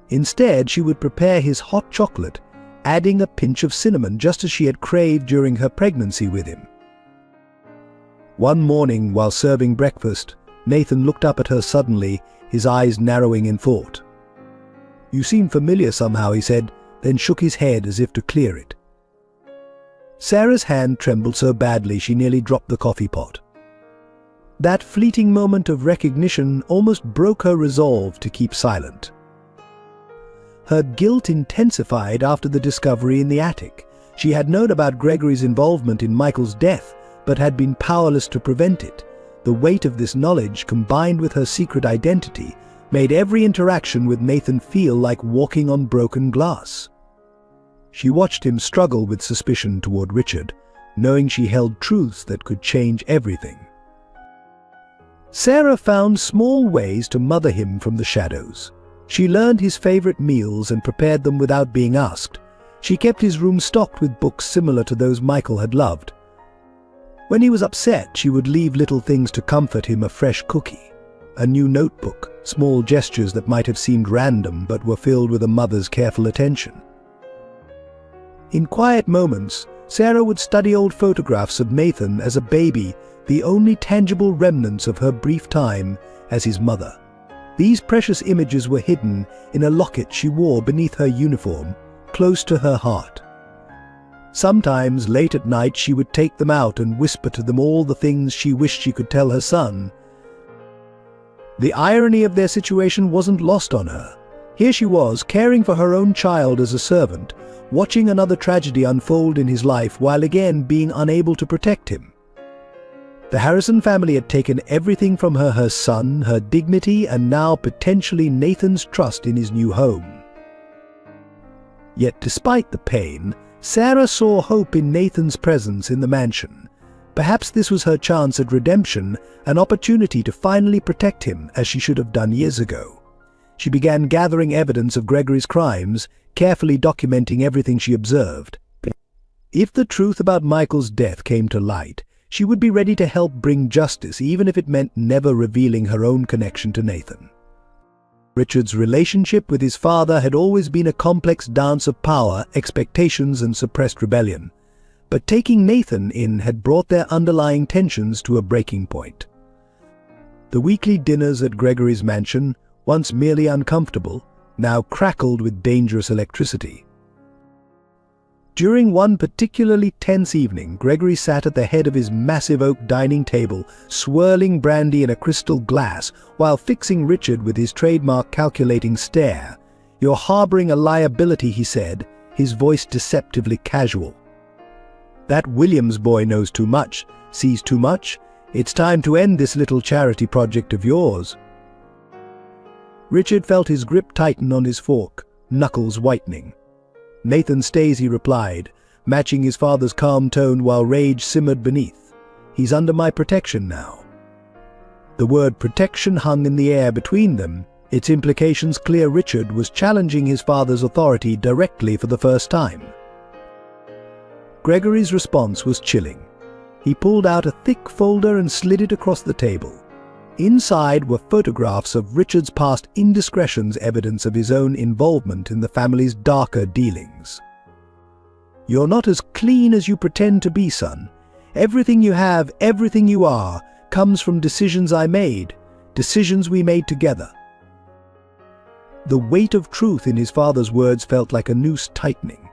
Instead, she would prepare his hot chocolate, adding a pinch of cinnamon, just as she had craved during her pregnancy with him. One morning, while serving breakfast, Nathan looked up at her suddenly, his eyes narrowing in thought. "You seem familiar somehow," he said, then shook his head as if to clear it. Sarah's hand trembled so badly she nearly dropped the coffee pot. That fleeting moment of recognition almost broke her resolve to keep silent. Her guilt intensified after the discovery in the attic. She had known about Gregory's involvement in Michael's death, but had been powerless to prevent it. The weight of this knowledge, combined with her secret identity, made every interaction with Nathan feel like walking on broken glass. She watched him struggle with suspicion toward Richard, knowing she held truths that could change everything. Sarah found small ways to mother him from the shadows. She learned his favorite meals and prepared them without being asked. She kept his room stocked with books similar to those Michael had loved. When he was upset, she would leave little things to comfort him: a fresh cookie, a new notebook, small gestures that might have seemed random but were filled with a mother's careful attention. In quiet moments, Sarah would study old photographs of Nathan as a baby, the only tangible remnants of her brief time as his mother. These precious images were hidden in a locket she wore beneath her uniform, close to her heart. Sometimes, late at night, she would take them out and whisper to them all the things she wished she could tell her son. The irony of their situation wasn't lost on her. Here she was, caring for her own child as a servant, watching another tragedy unfold in his life while again being unable to protect him. The Harrison family had taken everything from her: her son, her dignity, and now potentially Nathan's trust in his new home. Yet despite the pain, Sarah saw hope in Nathan's presence in the mansion. Perhaps this was her chance at redemption, an opportunity to finally protect him as she should have done years ago. She began gathering evidence of Gregory's crimes, carefully documenting everything she observed. If the truth about Michael's death came to light, she would be ready to help bring justice, even if it meant never revealing her own connection to Nathan. Richard's relationship with his father had always been a complex dance of power, expectations, and suppressed rebellion. but taking Nathan in had brought their underlying tensions to a breaking point. The weekly dinners at Gregory's mansion, once merely uncomfortable, now crackled with dangerous electricity. During one particularly tense evening, Gregory sat at the head of his massive oak dining table, swirling brandy in a crystal glass, while fixing Richard with his trademark calculating stare. "You're harboring a liability," he said, his voice deceptively casual. "That Williams boy knows too much, sees too much. It's time to end this little charity project of yours." Richard felt his grip tighten on his fork, knuckles whitening. "Nathan stays," he replied, matching his father's calm tone while rage simmered beneath. "He's under my protection now." The word protection hung in the air between them, its implications clear. Richard was challenging his father's authority directly for the first time. Gregory's response was chilling. He pulled out a thick folder and slid it across the table. Inside were photographs of Richard's past indiscretions, evidence of his own involvement in the family's darker dealings. "You're not as clean as you pretend to be, son. Everything you have, everything you are, comes from decisions I made, decisions we made together." The weight of truth in his father's words felt like a noose tightening.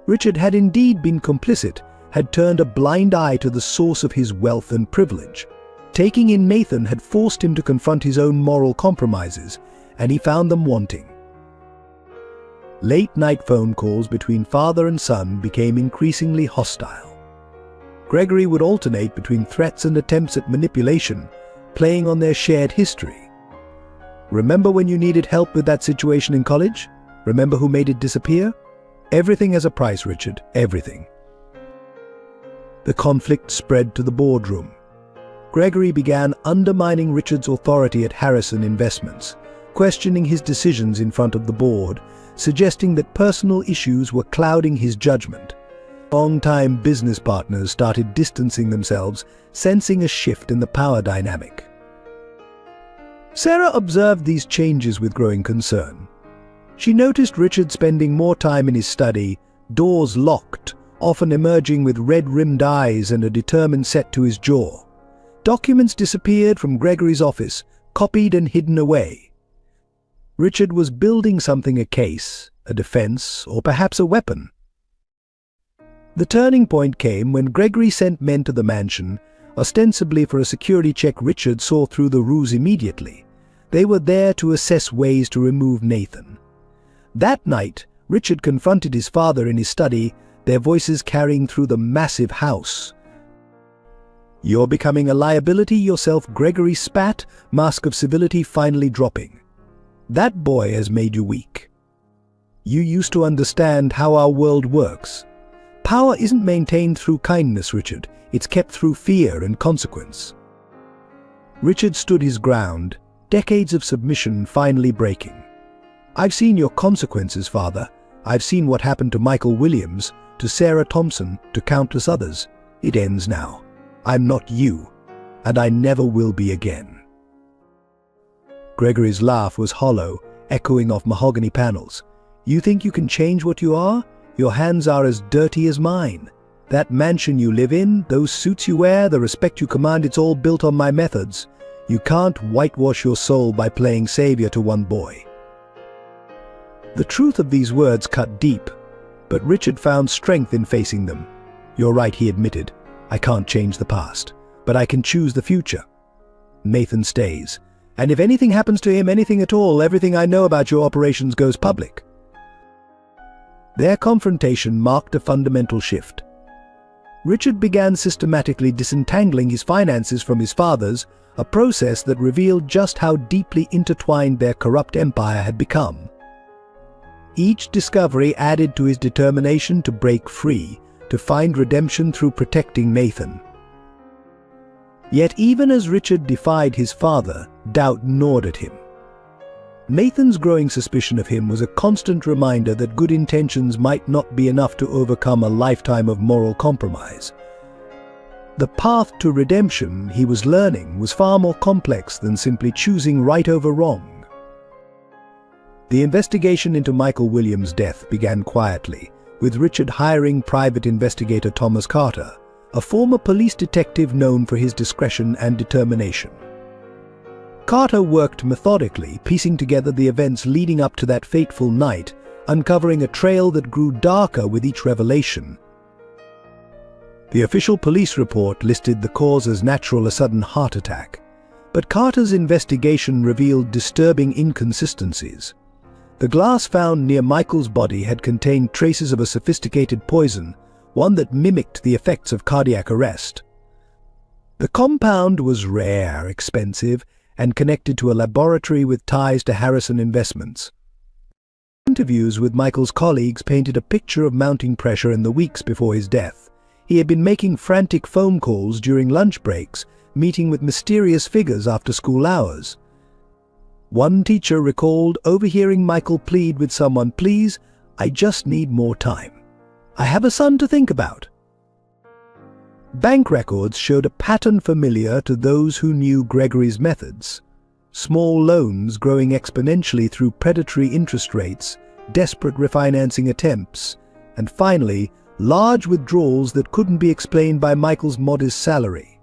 Richard had indeed been complicit, had turned a blind eye to the source of his wealth and privilege. Taking in Nathan had forced him to confront his own moral compromises, and he found them wanting. Late-night phone calls between father and son became increasingly hostile. Gregory would alternate between threats and attempts at manipulation, playing on their shared history. "Remember when you needed help with that situation in college? Remember who made it disappear? Everything has a price, Richard, everything." The conflict spread to the boardroom. Gregory began undermining Richard's authority at Harrison Investments, questioning his decisions in front of the board, suggesting that personal issues were clouding his judgment. Long-time business partners started distancing themselves, sensing a shift in the power dynamic. Sarah observed these changes with growing concern. She noticed Richard spending more time in his study, doors locked, often emerging with red-rimmed eyes and a determined set to his jaw. Documents disappeared from Gregory's office, copied and hidden away. Richard was building something, a case, a defense, or perhaps a weapon. The turning point came when Gregory sent men to the mansion, ostensibly for a security check. Richard saw through the ruse immediately. They were there to assess ways to remove Nathan. That night, Richard confronted his father in his study, their voices carrying through the massive house. "You're becoming a liability yourself," Gregory spat, mask of civility finally dropping. "That boy has made you weak. You used to understand how our world works. Power isn't maintained through kindness, Richard. It's kept through fear and consequence." Richard stood his ground, decades of submission finally breaking. "I've seen your consequences, father. I've seen what happened to Michael Williams, to Sarah Thompson, to countless others. It ends now. I'm not you, and I never will be again." Gregory's laugh was hollow, echoing off mahogany panels. "You think you can change what you are? Your hands are as dirty as mine. That mansion you live in, those suits you wear, the respect you command, it's all built on my methods. You can't whitewash your soul by playing savior to one boy." The truth of these words cut deep, but Richard found strength in facing them. "You're right," he admitted. "I can't change the past, but I can choose the future. Nathan stays. And if anything happens to him, anything at all, everything I know about your operations goes public." Their confrontation marked a fundamental shift. Richard began systematically disentangling his finances from his father's, a process that revealed just how deeply intertwined their corrupt empire had become. Each discovery added to his determination to break free, to find redemption through protecting Nathan. Yet even as Richard defied his father, doubt gnawed at him. Nathan's growing suspicion of him was a constant reminder that good intentions might not be enough to overcome a lifetime of moral compromise. The path to redemption, he was learning, was far more complex than simply choosing right over wrong. The investigation into Michael Williams' death began quietly, with Richard hiring private investigator Thomas Carter, a former police detective known for his discretion and determination. Carter worked methodically, piecing together the events leading up to that fateful night, uncovering a trail that grew darker with each revelation. The official police report listed the cause as natural, a sudden heart attack, but Carter's investigation revealed disturbing inconsistencies. The glass found near Michael's body had contained traces of a sophisticated poison, one that mimicked the effects of cardiac arrest. The compound was rare, expensive, and connected to a laboratory with ties to Harrison Investments. Interviews with Michael's colleagues painted a picture of mounting pressure in the weeks before his death. He had been making frantic phone calls during lunch breaks, meeting with mysterious figures after school hours. One teacher recalled overhearing Michael plead with someone, "Please, I just need more time. I have a son to think about." Bank records showed a pattern familiar to those who knew Gregory's methods. Small loans growing exponentially through predatory interest rates, desperate refinancing attempts, and finally, large withdrawals that couldn't be explained by Michael's modest salary.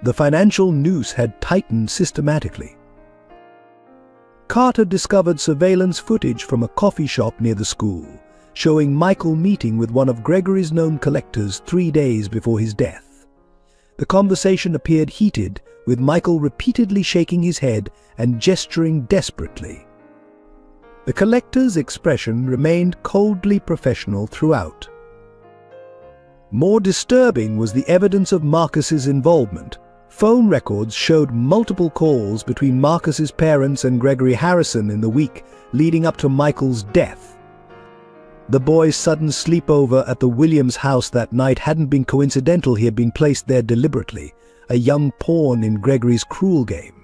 The financial noose had tightened systematically. Carter discovered surveillance footage from a coffee shop near the school, showing Michael meeting with one of Gregory's known collectors 3 days before his death. The conversation appeared heated, with Michael repeatedly shaking his head and gesturing desperately. The collector's expression remained coldly professional throughout. More disturbing was the evidence of Marcus's involvement. Phone records showed multiple calls between Marcus's parents and Gregory Harrison in the week leading up to Michael's death. The boy's sudden sleepover at the Williams house that night hadn't been coincidental. He had been placed there deliberately, a young pawn in Gregory's cruel game.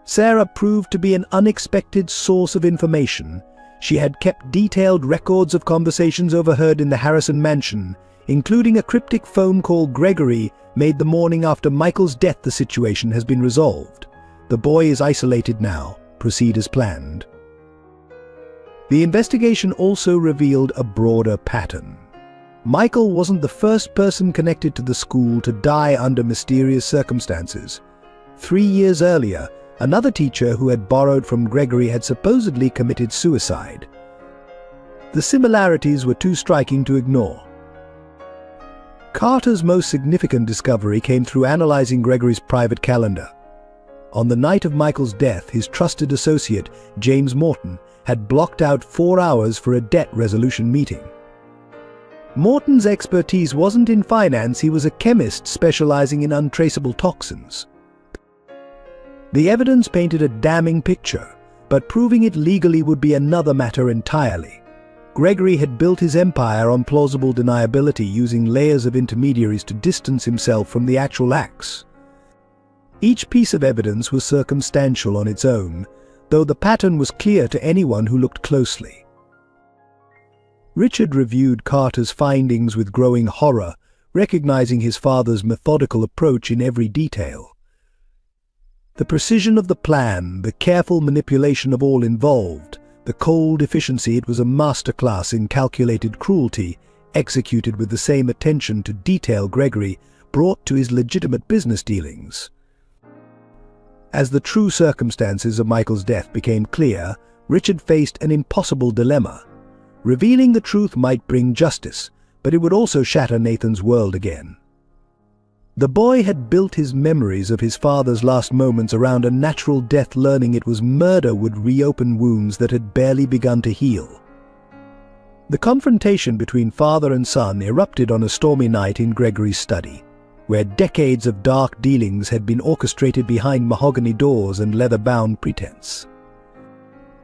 Sarah proved to be an unexpected source of information. She had kept detailed records of conversations overheard in the Harrison mansion, including a cryptic phone call Gregory made the morning after Michael's death. The situation has been resolved. The boy is isolated now. Proceed as planned. The investigation also revealed a broader pattern. Michael wasn't the first person connected to the school to die under mysterious circumstances. 3 years earlier, another teacher who had borrowed from Gregory had supposedly committed suicide. The similarities were too striking to ignore. Carter's most significant discovery came through analyzing Gregory's private calendar. On the night of Michael's death, his trusted associate, James Morton, had blocked out 4 hours for a debt resolution meeting. Morton's expertise wasn't in finance. He was a chemist specializing in untraceable toxins. The evidence painted a damning picture, but proving it legally would be another matter entirely. Gregory had built his empire on plausible deniability, using layers of intermediaries to distance himself from the actual acts. Each piece of evidence was circumstantial on its own, though the pattern was clear to anyone who looked closely. Richard reviewed Carter's findings with growing horror, recognizing his father's methodical approach in every detail. The precision of the plan, the careful manipulation of all involved, the cold efficiency — it was a masterclass in calculated cruelty, executed with the same attention to detail Gregory brought to his legitimate business dealings. As the true circumstances of Michael's death became clear, Richard faced an impossible dilemma. Revealing the truth might bring justice, but it would also shatter Nathan's world again. The boy had built his memories of his father's last moments around a natural death. Learning it was murder would reopen wounds that had barely begun to heal. The confrontation between father and son erupted on a stormy night in Gregory's study, where decades of dark dealings had been orchestrated behind mahogany doors and leather-bound pretense.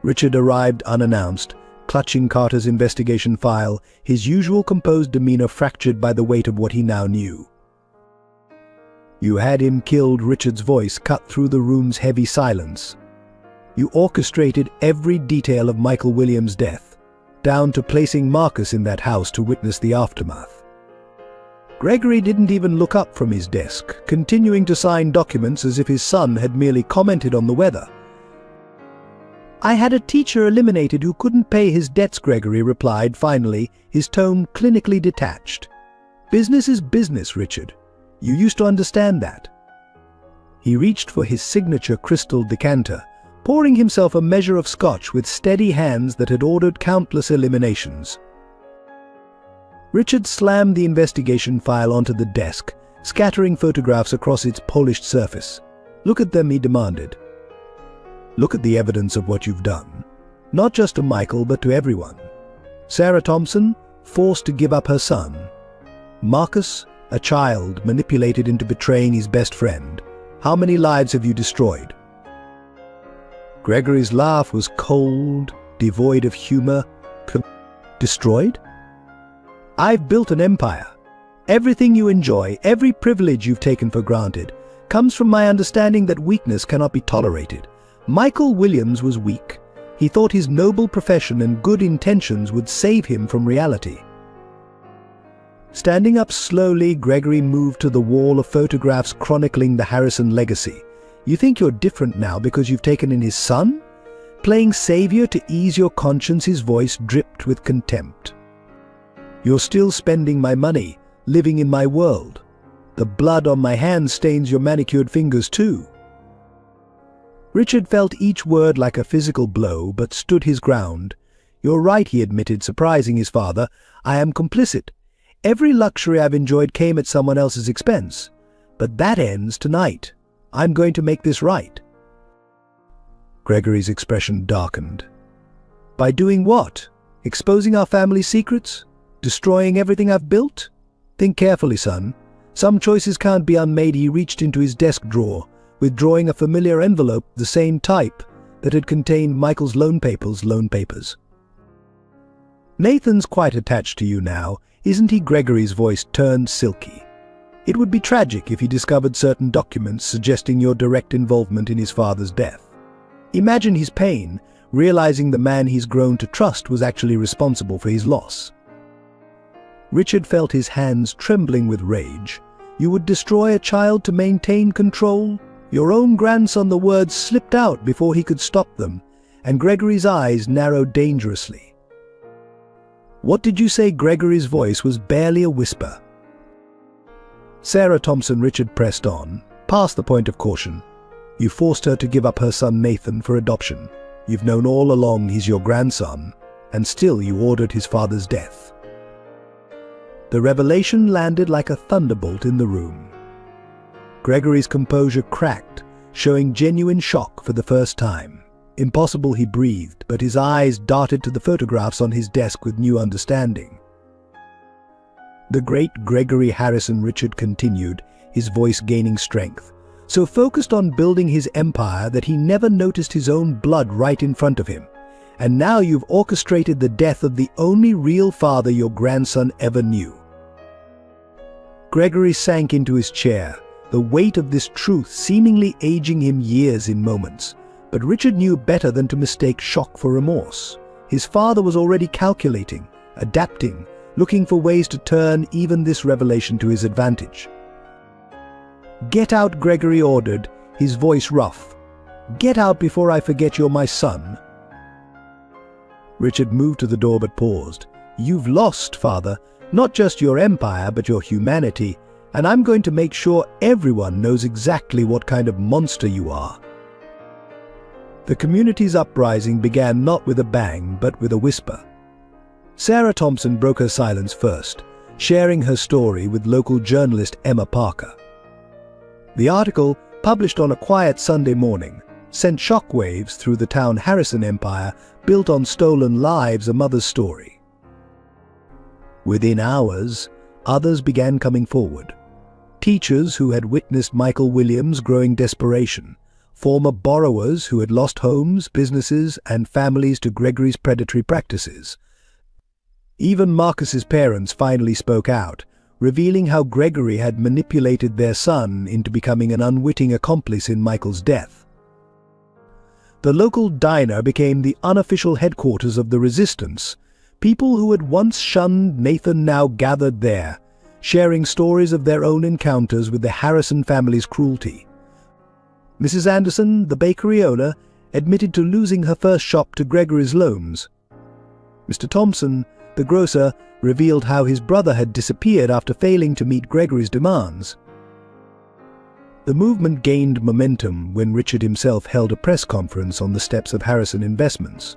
Richard arrived unannounced, clutching Carter's investigation file, his usual composed demeanor fractured by the weight of what he now knew. "You had him killed," Richard's voice cut through the room's heavy silence. "You orchestrated every detail of Michael Williams' death, down to placing Marcus in that house to witness the aftermath." Gregory didn't even look up from his desk, continuing to sign documents as if his son had merely commented on the weather. "I had a teacher eliminated who couldn't pay his debts," Gregory replied finally, his tone clinically detached. "Business is business, Richard. You used to understand that." He reached for his signature crystal decanter, pouring himself a measure of scotch with steady hands that had ordered countless eliminations. Richard slammed the investigation file onto the desk, scattering photographs across its polished surface. "Look at them," he demanded. "Look at the evidence of what you've done. Not just to Michael, but to everyone. Sarah Thompson, forced to give up her son. Marcus, a child manipulated into betraying his best friend. How many lives have you destroyed?" Gregory's laugh was cold, devoid of humor. "Destroyed? I've built an empire. Everything you enjoy, every privilege you've taken for granted, comes from my understanding that weakness cannot be tolerated. Michael Williams was weak. He thought his noble profession and good intentions would save him from reality." Standing up slowly, Gregory moved to the wall of photographs chronicling the Harrison legacy. "You think you're different now because you've taken in his son? Playing savior to ease your conscience?" His voice dripped with contempt. "You're still spending my money, living in my world. The blood on my hands stains your manicured fingers too." Richard felt each word like a physical blow, but stood his ground. "You're right," he admitted, surprising his father. "I am complicit. Every luxury I've enjoyed came at someone else's expense. But that ends tonight. I'm going to make this right." Gregory's expression darkened. "By doing what? Exposing our family secrets? Destroying everything I've built? Think carefully, son. Some choices can't be unmade." He reached into his desk drawer, withdrawing a familiar envelope of the same type that had contained Michael's loan papers. "Nathan's quite attached to you now, isn't he?" Gregory's voice turned silky. "It would be tragic if he discovered certain documents suggesting your direct involvement in his father's death. Imagine his pain, realizing the man he's grown to trust was actually responsible for his loss." Richard felt his hands trembling with rage. "You would destroy a child to maintain control? Your own grandson." The words slipped out before he could stop them, and Gregory's eyes narrowed dangerously. "What did you say?" Gregory's voice was barely a whisper. "Sarah Thompson," Richard pressed on, past the point of caution. "You forced her to give up her son Nathan for adoption. You've known all along he's your grandson, and still you ordered his father's death." The revelation landed like a thunderbolt in the room. Gregory's composure cracked, showing genuine shock for the first time. "Impossible," he breathed, but his eyes darted to the photographs on his desk with new understanding. "The great Gregory Harrison," Richard continued, his voice gaining strength, "so focused on building his empire that he never noticed his own blood right in front of him. And now you've orchestrated the death of the only real father your grandson ever knew." Gregory sank into his chair, the weight of this truth seemingly aging him years in moments. But Richard knew better than to mistake shock for remorse. His father was already calculating, adapting, looking for ways to turn even this revelation to his advantage. "Get out," Gregory ordered, his voice rough. "Get out before I forget you're my son." Richard moved to the door but paused. "You've lost, father, not just your empire but your humanity, and I'm going to make sure everyone knows exactly what kind of monster you are." The community's uprising began not with a bang, but with a whisper. Sarah Thompson broke her silence first, sharing her story with local journalist Emma Parker. The article, published on a quiet Sunday morning, sent shockwaves through the town Harrison empire built on stolen lives, a mother's story. Within hours, others began coming forward. Teachers who had witnessed Michael Williams' growing desperation, former borrowers who had lost homes, businesses, and families to Gregory's predatory practices. Even Marcus's parents finally spoke out, revealing how Gregory had manipulated their son into becoming an unwitting accomplice in Michael's death. The local diner became the unofficial headquarters of the resistance. People who had once shunned Nathan now gathered there, sharing stories of their own encounters with the Harrison family's cruelty. Mrs. Anderson, the bakery owner, admitted to losing her first shop to Gregory's loans. Mr. Thompson, the grocer, revealed how his brother had disappeared after failing to meet Gregory's demands. The movement gained momentum when Richard himself held a press conference on the steps of Harrison Investments.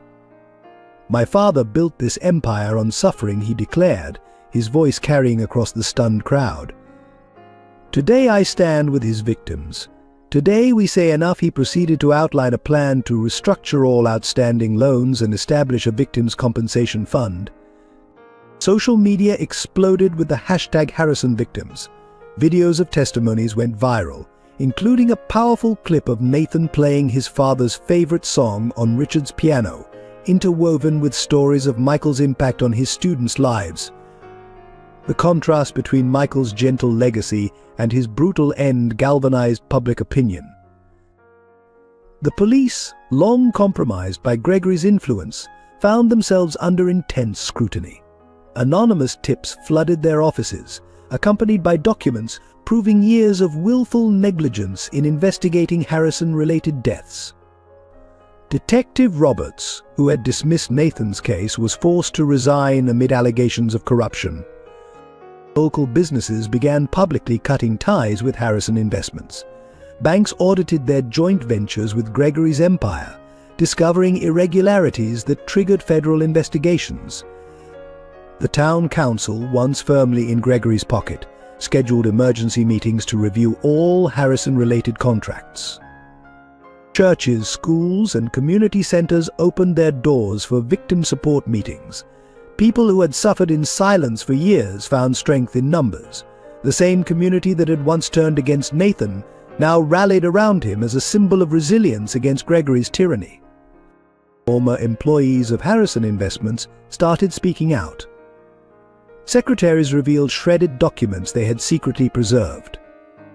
"My father built this empire on suffering," he declared, his voice carrying across the stunned crowd. "Today I stand with his victims. Today we say enough." He proceeded to outline a plan to restructure all outstanding loans and establish a victims' compensation fund. Social media exploded with the hashtag #HarrisonVictims. Videos of testimonies went viral, including a powerful clip of Nathan playing his father's favorite song on Richard's piano, interwoven with stories of Michael's impact on his students' lives. The contrast between Michael's gentle legacy and his brutal end galvanized public opinion. The police, long compromised by Gregory's influence, found themselves under intense scrutiny. Anonymous tips flooded their offices, accompanied by documents proving years of willful negligence in investigating Harrison-related deaths. Detective Roberts, who had dismissed Nathan's case, was forced to resign amid allegations of corruption. Local businesses began publicly cutting ties with Harrison Investments. Banks audited their joint ventures with Gregory's empire, discovering irregularities that triggered federal investigations. The town council, once firmly in Gregory's pocket, scheduled emergency meetings to review all Harrison-related contracts. Churches, schools, and community centers opened their doors for victim support meetings. People who had suffered in silence for years found strength in numbers. The same community that had once turned against Nathan now rallied around him as a symbol of resilience against Gregory's tyranny. Former employees of Harrison Investments started speaking out. Secretaries revealed shredded documents they had secretly preserved.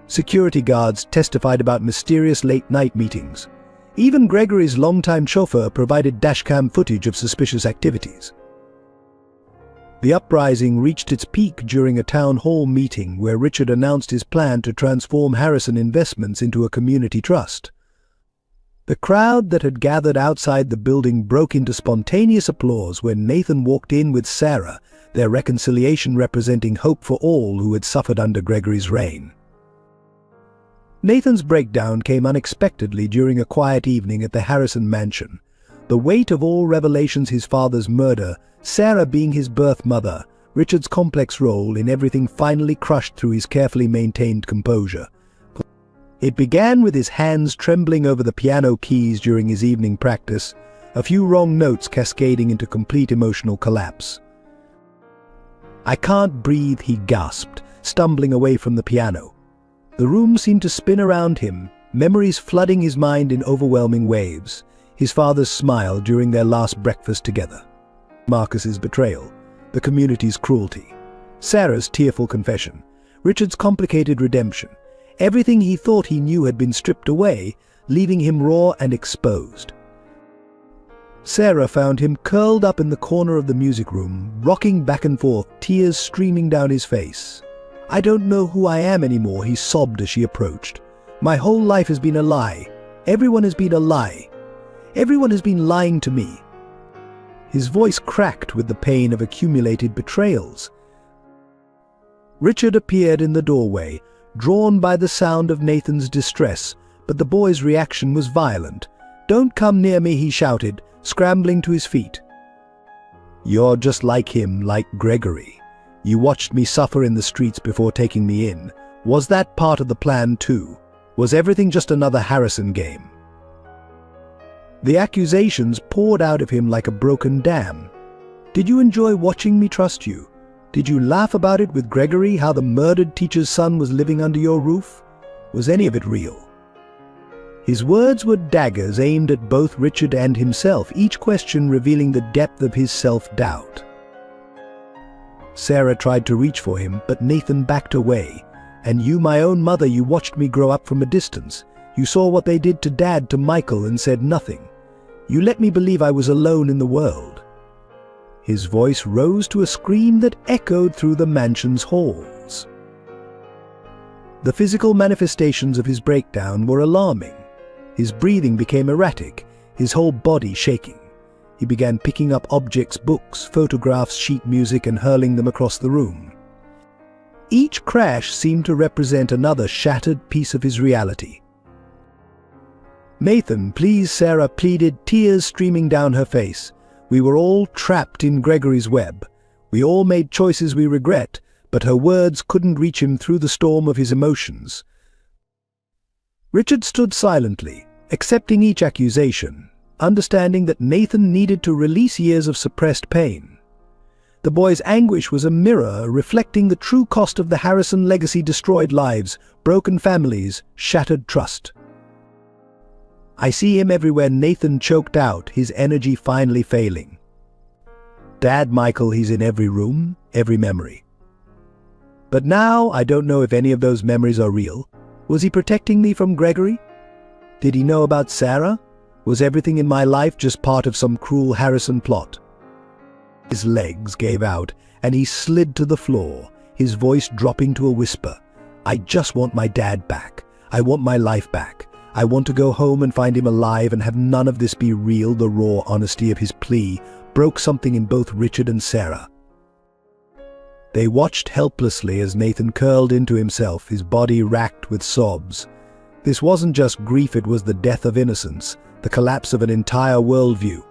Security guards testified about mysterious late-night meetings. Even Gregory's longtime chauffeur provided dashcam footage of suspicious activities. The uprising reached its peak during a town hall meeting where Richard announced his plan to transform Harrison Investments into a community trust. The crowd that had gathered outside the building broke into spontaneous applause when Nathan walked in with Sarah, their reconciliation representing hope for all who had suffered under Gregory's reign. Nathan's breakdown came unexpectedly during a quiet evening at the Harrison mansion. The weight of all revelations, his father's murder, Sarah being his birth mother, Richard's complex role in everything finally crushed through his carefully maintained composure. It began with his hands trembling over the piano keys during his evening practice, a few wrong notes cascading into complete emotional collapse. "I can't breathe," he gasped, stumbling away from the piano. The room seemed to spin around him, memories flooding his mind in overwhelming waves. His father's smile during their last breakfast together. Marcus's betrayal, the community's cruelty. Sarah's tearful confession. Richard's complicated redemption. Everything he thought he knew had been stripped away, leaving him raw and exposed. Sarah found him curled up in the corner of the music room, rocking back and forth, tears streaming down his face. "I don't know who I am anymore," he sobbed as she approached. "My whole life has been a lie. Everyone has been a lie. Everyone has been lying to me." His voice cracked with the pain of accumulated betrayals. Richard appeared in the doorway, drawn by the sound of Nathan's distress, but the boy's reaction was violent. "Don't come near me," he shouted, scrambling to his feet. "You're just like him, like Gregory. You watched me suffer in the streets before taking me in. Was that part of the plan too? Was everything just another Harrison game?" The accusations poured out of him like a broken dam. "Did you enjoy watching me trust you? Did you laugh about it with Gregory, how the murdered teacher's son was living under your roof? Was any of it real?" His words were daggers aimed at both Richard and himself, each question revealing the depth of his self-doubt. Sarah tried to reach for him, but Nathan backed away. "And you, my own mother, you watched me grow up from a distance. You saw what they did to Dad, to Michael, and said nothing. You let me believe I was alone in the world." His voice rose to a scream that echoed through the mansion's halls. The physical manifestations of his breakdown were alarming. His breathing became erratic, his whole body shaking. He began picking up objects, books, photographs, sheet music, and hurling them across the room. Each crash seemed to represent another shattered piece of his reality. "Nathan, please," Sarah pleaded, tears streaming down her face. "We were all trapped in Gregory's web. We all made choices we regret," but her words couldn't reach him through the storm of his emotions. Richard stood silently, accepting each accusation, understanding that Nathan needed to release years of suppressed pain. The boy's anguish was a mirror reflecting the true cost of the Harrison legacy: destroyed lives, broken families, shattered trust. "I see him everywhere," Nathan choked out, his energy finally failing. "Dad, Michael, he's in every room, every memory. But now I don't know if any of those memories are real. Was he protecting me from Gregory? Did he know about Sarah? Was everything in my life just part of some cruel Harrison plot?" His legs gave out, and he slid to the floor, his voice dropping to a whisper. "I just want my dad back. I want my life back. I want to go home and find him alive and have none of this be real." The raw honesty of his plea broke something in both Richard and Sarah. They watched helplessly as Nathan curled into himself, his body racked with sobs. This wasn't just grief, it was the death of innocence, the collapse of an entire worldview.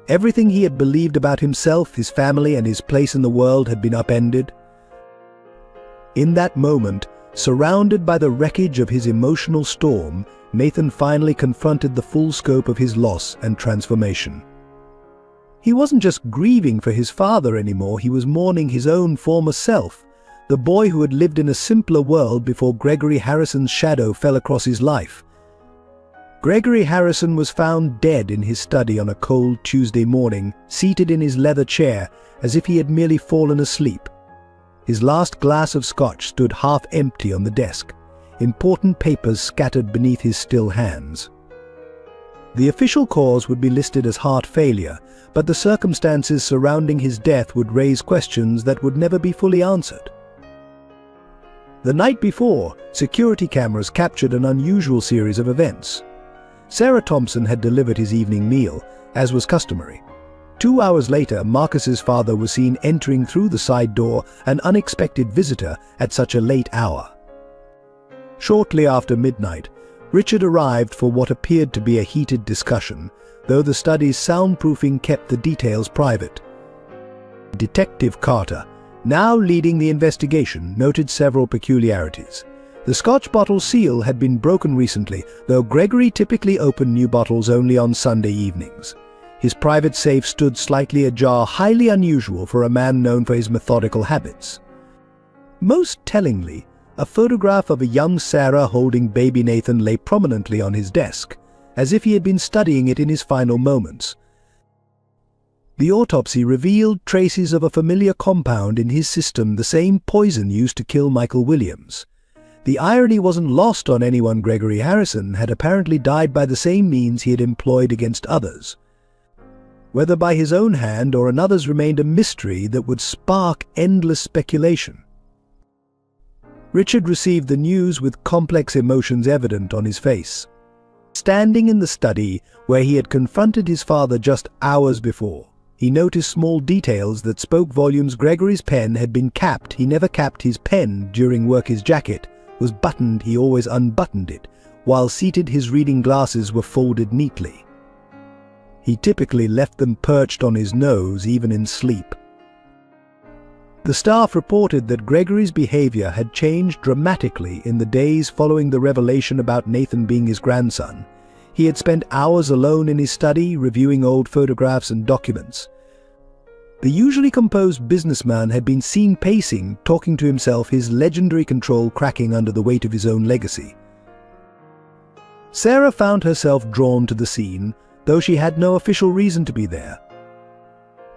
Everything he had believed about himself, his family, and his place in the world had been upended. In that moment, surrounded by the wreckage of his emotional storm, Nathan finally confronted the full scope of his loss and transformation. He wasn't just grieving for his father anymore, he was mourning his own former self, the boy who had lived in a simpler world before Gregory Harrison's shadow fell across his life. Gregory Harrison was found dead in his study on a cold Tuesday morning, seated in his leather chair as if he had merely fallen asleep. His last glass of scotch stood half empty on the desk, important papers scattered beneath his still hands. The official cause would be listed as heart failure, but the circumstances surrounding his death would raise questions that would never be fully answered. The night before, security cameras captured an unusual series of events. Sarah Thompson had delivered his evening meal, as was customary. 2 hours later, Marcus's father was seen entering through the side door, an unexpected visitor at such a late hour. Shortly after midnight, Richard arrived for what appeared to be a heated discussion, though the study's soundproofing kept the details private. Detective Carter, now leading the investigation, noted several peculiarities. The Scotch bottle seal had been broken recently, though Gregory typically opened new bottles only on Sunday evenings. His private safe stood slightly ajar, highly unusual for a man known for his methodical habits. Most tellingly, a photograph of a young Sarah holding baby Nathan lay prominently on his desk, as if he had been studying it in his final moments. The autopsy revealed traces of a familiar compound in his system, the same poison used to kill Michael Williams. The irony wasn't lost on anyone. Gregory Harrison had apparently died by the same means he had employed against others. Whether by his own hand or another's remained a mystery that would spark endless speculation. Richard received the news with complex emotions evident on his face. Standing in the study where he had confronted his father just hours before, he noticed small details that spoke volumes. Gregory's pen had been capped. He never capped his pen during work. His jacket was buttoned. He always unbuttoned it. While seated, his reading glasses were folded neatly. He typically left them perched on his nose, even in sleep. The staff reported that Gregory's behavior had changed dramatically in the days following the revelation about Nathan being his grandson. He had spent hours alone in his study, reviewing old photographs and documents. The usually composed businessman had been seen pacing, talking to himself, his legendary control cracking under the weight of his own legacy. Sarah found herself drawn to the scene, though she had no official reason to be there.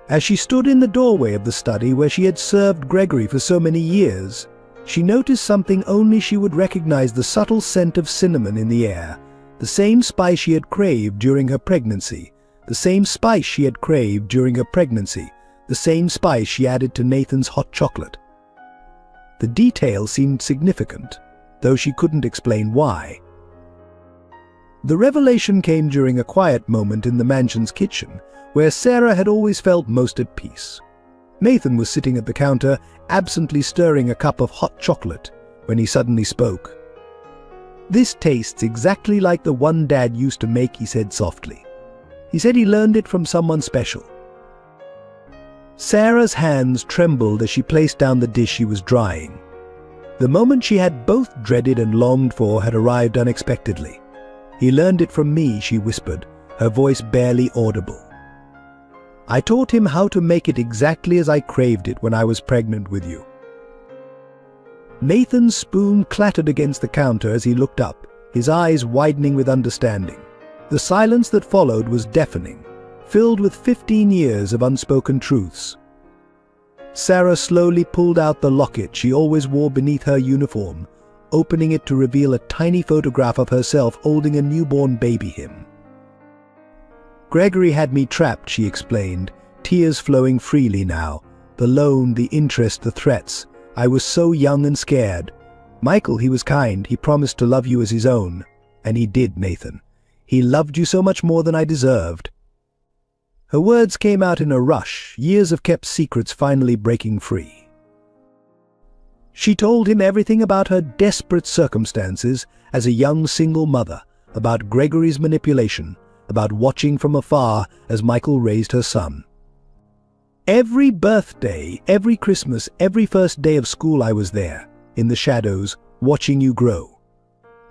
As she stood in the doorway of the study where she had served Gregory for so many years, she noticed something only she would recognize: the subtle scent of cinnamon in the air, the same spice she had craved during her pregnancy, the same spice she had craved during her pregnancy, the same spice she added to Nathan's hot chocolate. The detail seemed significant, though she couldn't explain why. The revelation came during a quiet moment in the mansion's kitchen, where Sarah had always felt most at peace. Nathan was sitting at the counter, absently stirring a cup of hot chocolate, when he suddenly spoke. "This tastes exactly like the one Dad used to make," he said softly. He said he learned it from someone special. Sarah's hands trembled as she placed down the dish she was drying. The moment she had both dreaded and longed for had arrived unexpectedly. "He learned it from me," she whispered, her voice barely audible. "I taught him how to make it exactly as I craved it when I was pregnant with you." Nathan's spoon clattered against the counter as he looked up, his eyes widening with understanding. The silence that followed was deafening, filled with 15 years of unspoken truths. Sarah slowly pulled out the locket she always wore beneath her uniform, opening it to reveal a tiny photograph of herself holding a newborn baby him. "Gregory had me trapped," she explained, tears flowing freely now. "The loan, the interest, the threats. I was so young and scared. Michael, he was kind. He promised to love you as his own. And he did, Nathan. He loved you so much more than I deserved." Her words came out in a rush, years of kept secrets finally breaking free. She told him everything about her desperate circumstances as a young single mother, about Gregory's manipulation, about watching from afar as Michael raised her son. "Every birthday, every Christmas, every first day of school I was there, in the shadows, watching you grow.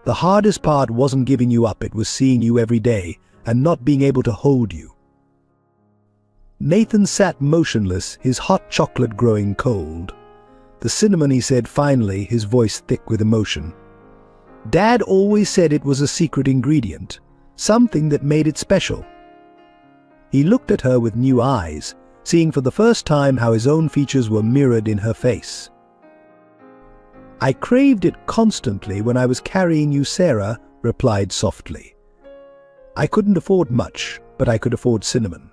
The hardest part wasn't giving you up, it was seeing you every day and not being able to hold you." Nathan sat motionless, his hot chocolate growing cold. "The cinnamon," he said finally, his voice thick with emotion. "Dad always said it was a secret ingredient, something that made it special." He looked at her with new eyes, seeing for the first time how his own features were mirrored in her face. "I craved it constantly when I was carrying you," Sarah replied softly. "I couldn't afford much, but I could afford cinnamon.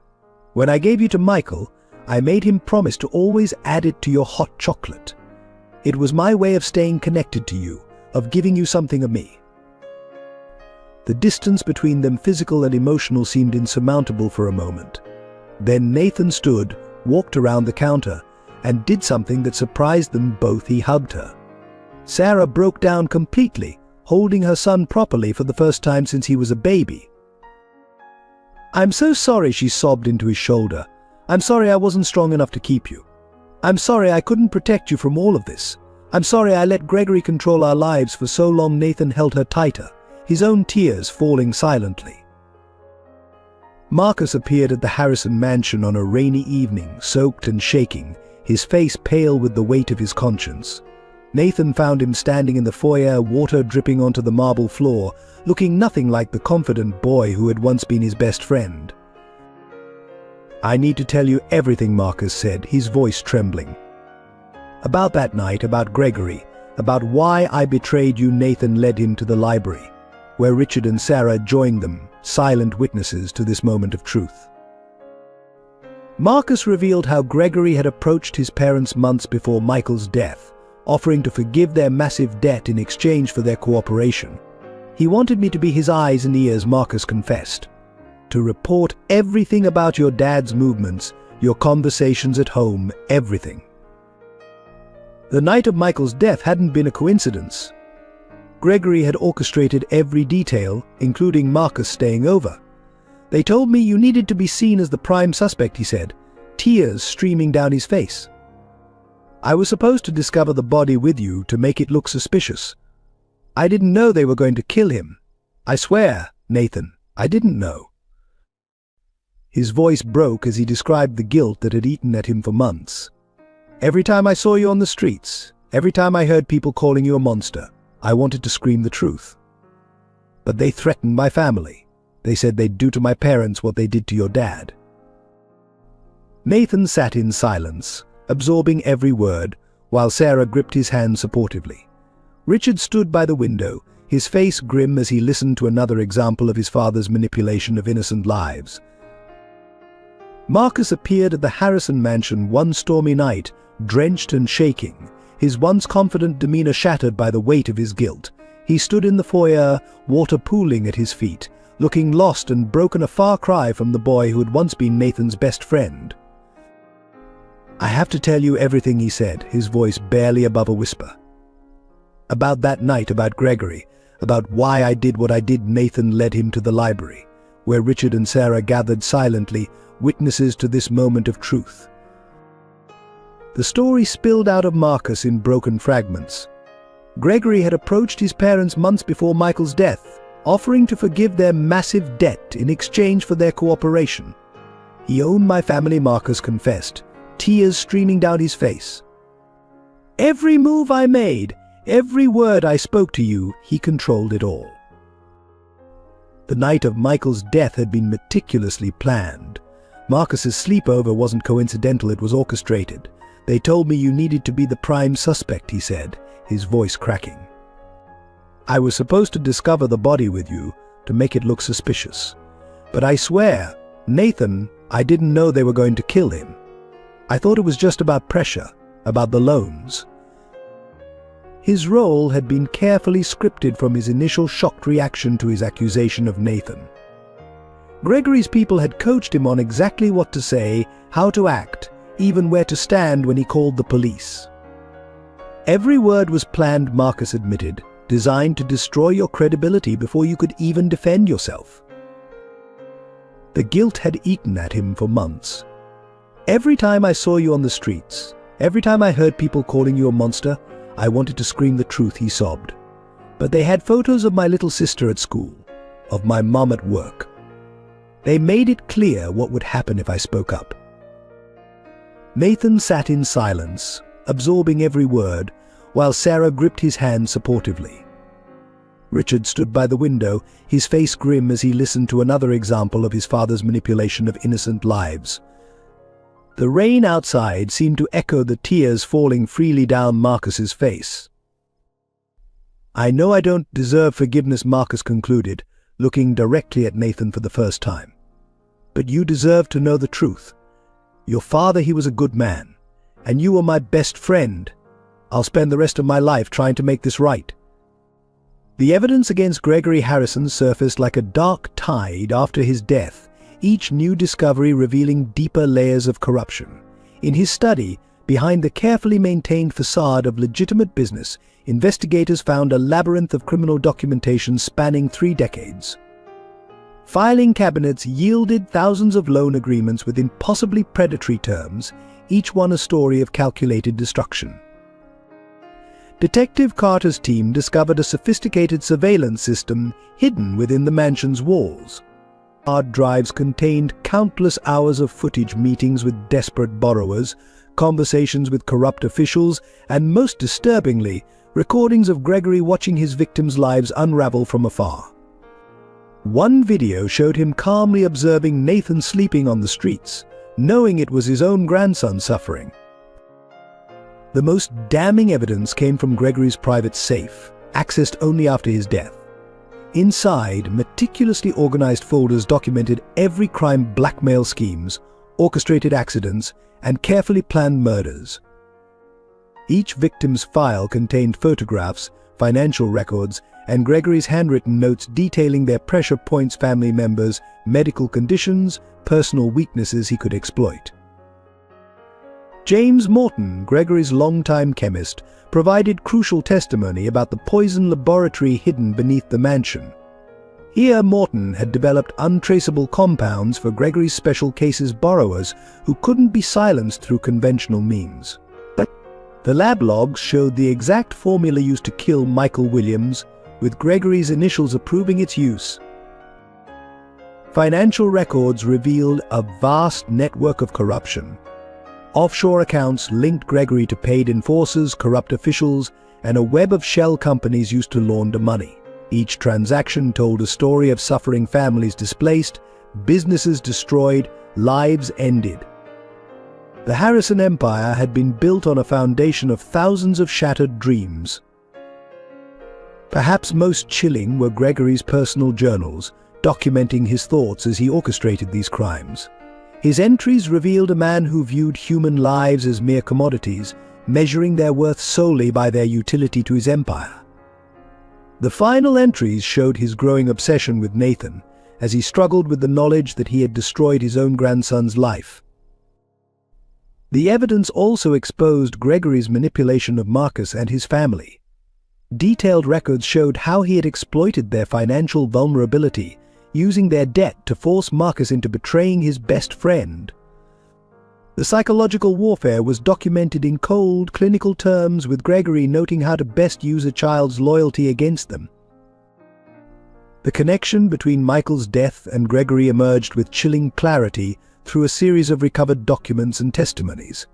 When I gave you to Michael, I made him promise to always add it to your hot chocolate. It was my way of staying connected to you, of giving you something of me." The distance between them, physical and emotional, seemed insurmountable for a moment. Then Nathan stood, walked around the counter, and did something that surprised them both. He hugged her. Sarah broke down completely, holding her son properly for the first time since he was a baby. "I'm so sorry," she sobbed into his shoulder. "I'm sorry I wasn't strong enough to keep you. I'm sorry I couldn't protect you from all of this. I'm sorry I let Gregory control our lives for so long." Nathan held her tighter, his own tears falling silently. Marcus appeared at the Harrison mansion on a rainy evening, soaked and shaking, his face pale with the weight of his conscience. Nathan found him standing in the foyer, water dripping onto the marble floor, looking nothing like the confident boy who had once been his best friend. "I need to tell you everything," Marcus said, his voice trembling. "About that night, about Gregory, about why I betrayed you." Nathan led him to the library, where Richard and Sarah joined them, silent witnesses to this moment of truth. Marcus revealed how Gregory had approached his parents months before Michael's death, offering to forgive their massive debt in exchange for their cooperation. "He wanted me to be his eyes and ears," Marcus confessed, "to report everything about your dad's movements, your conversations at home, everything." The night of Michael's death hadn't been a coincidence. Gregory had orchestrated every detail, including Marcus staying over. "They told me you needed to be seen as the prime suspect," he said, tears streaming down his face. "I was supposed to discover the body with you to make it look suspicious. I didn't know they were going to kill him. I swear, Nathan, I didn't know." His voice broke as he described the guilt that had eaten at him for months. "Every time I saw you on the streets, every time I heard people calling you a monster, I wanted to scream the truth. But they threatened my family. They said they'd do to my parents what they did to your dad." Nathan sat in silence, absorbing every word, while Sarah gripped his hand supportively. Richard stood by the window, his face grim as he listened to another example of his father's manipulation of innocent lives. Marcus appeared at the Harrison mansion one stormy night, drenched and shaking, his once confident demeanor shattered by the weight of his guilt. He stood in the foyer, water pooling at his feet, looking lost and broken, a far cry from the boy who had once been Nathan's best friend. "I have to tell you everything," he said, his voice barely above a whisper. "About that night, about Gregory, about why I did what I did." Nathan led him to the library, where Richard and Sarah gathered silently, witnesses to this moment of truth. The story spilled out of Marcus in broken fragments. Gregory had approached his parents months before Michael's death, offering to forgive their massive debt in exchange for their cooperation. "He owned my family," Marcus confessed, tears streaming down his face. "Every move I made, every word I spoke to you, he controlled it all." The night of Michael's death had been meticulously planned. Marcus's sleepover wasn't coincidental, it was orchestrated. "They told me you needed to be the prime suspect," he said, his voice cracking. "I was supposed to discover the body with you, to make it look suspicious. But I swear, Nathan, I didn't know they were going to kill him. I thought it was just about pressure, about the loans." His role had been carefully scripted from his initial shocked reaction to his accusation of Nathan. Gregory's people had coached him on exactly what to say, how to act, even where to stand when he called the police. Every word was planned, Marcus admitted, designed to destroy your credibility before you could even defend yourself. The guilt had eaten at him for months. "Every time I saw you on the streets, every time I heard people calling you a monster, I wanted to scream the truth," he sobbed. "But they had photos of my little sister at school, of my mom at work. They made it clear what would happen if I spoke up." Nathan sat in silence, absorbing every word, while Sarah gripped his hand supportively. Richard stood by the window, his face grim as he listened to another example of his father's manipulation of innocent lives. The rain outside seemed to echo the tears falling freely down Marcus's face. "I know I don't deserve forgiveness," Marcus concluded, looking directly at Nathan for the first time. "But you deserve to know the truth. Your father, he was a good man, and you were my best friend. I'll spend the rest of my life trying to make this right." The evidence against Gregory Harrison surfaced like a dark tide after his death, each new discovery revealing deeper layers of corruption. In his study, behind the carefully maintained facade of legitimate business, investigators found a labyrinth of criminal documentation spanning 3 decades. Filing cabinets yielded thousands of loan agreements with impossibly predatory terms, each one a story of calculated destruction. Detective Carter's team discovered a sophisticated surveillance system hidden within the mansion's walls. Hard drives contained countless hours of footage, meetings with desperate borrowers, conversations with corrupt officials, and most disturbingly, recordings of Gregory watching his victims' lives unravel from afar. One video showed him calmly observing Nathan sleeping on the streets, knowing it was his own grandson suffering. The most damning evidence came from Gregory's private safe, accessed only after his death. Inside, meticulously organized folders documented every crime, blackmail schemes, orchestrated accidents, and carefully planned murders. Each victim's file contained photographs, financial records, and Gregory's handwritten notes detailing their pressure points, family members, medical conditions, personal weaknesses he could exploit. James Morton, Gregory's longtime chemist, provided crucial testimony about the poison laboratory hidden beneath the mansion. Here, Morton had developed untraceable compounds for Gregory's special cases borrowers who couldn't be silenced through conventional means. The lab logs showed the exact formula used to kill Michael Williams, with Gregory's initials approving its use. Financial records revealed a vast network of corruption. Offshore accounts linked Gregory to paid enforcers, corrupt officials, and a web of shell companies used to launder money. Each transaction told a story of suffering families displaced, businesses destroyed, lives ended. The Harrison Empire had been built on a foundation of thousands of shattered dreams. Perhaps most chilling were Gregory's personal journals, documenting his thoughts as he orchestrated these crimes. His entries revealed a man who viewed human lives as mere commodities, measuring their worth solely by their utility to his empire. The final entries showed his growing obsession with Nathan, as he struggled with the knowledge that he had destroyed his own grandson's life. The evidence also exposed Gregory's manipulation of Marcus and his family. Detailed records showed how he had exploited their financial vulnerability, using their debt to force Marcus into betraying his best friend. The psychological warfare was documented in cold, clinical terms, with Gregory noting how to best use a child's loyalty against them. The connection between Michael's death and Gregory emerged with chilling clarity through a series of recovered documents and testimonies.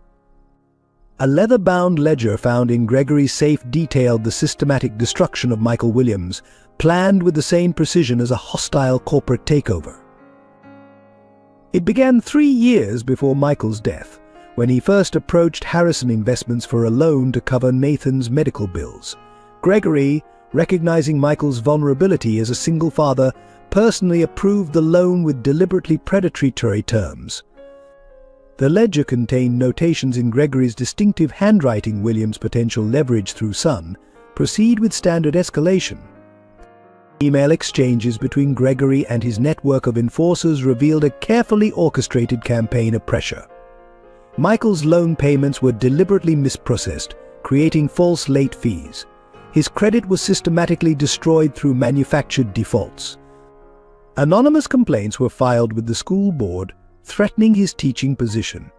A leather-bound ledger found in Gregory's safe detailed the systematic destruction of Michael Williams, planned with the same precision as a hostile corporate takeover. It began 3 years before Michael's death, when he first approached Harrison Investments for a loan to cover Nathan's medical bills. Gregory, recognizing Michael's vulnerability as a single father, personally approved the loan with deliberately predatory terms. The ledger contained notations in Gregory's distinctive handwriting. Williams' potential leverage through son. Proceed with standard escalation. Email exchanges between Gregory and his network of enforcers revealed a carefully orchestrated campaign of pressure. Michael's loan payments were deliberately misprocessed, creating false late fees. His credit was systematically destroyed through manufactured defaults. Anonymous complaints were filed with the school board, threatening his teaching position.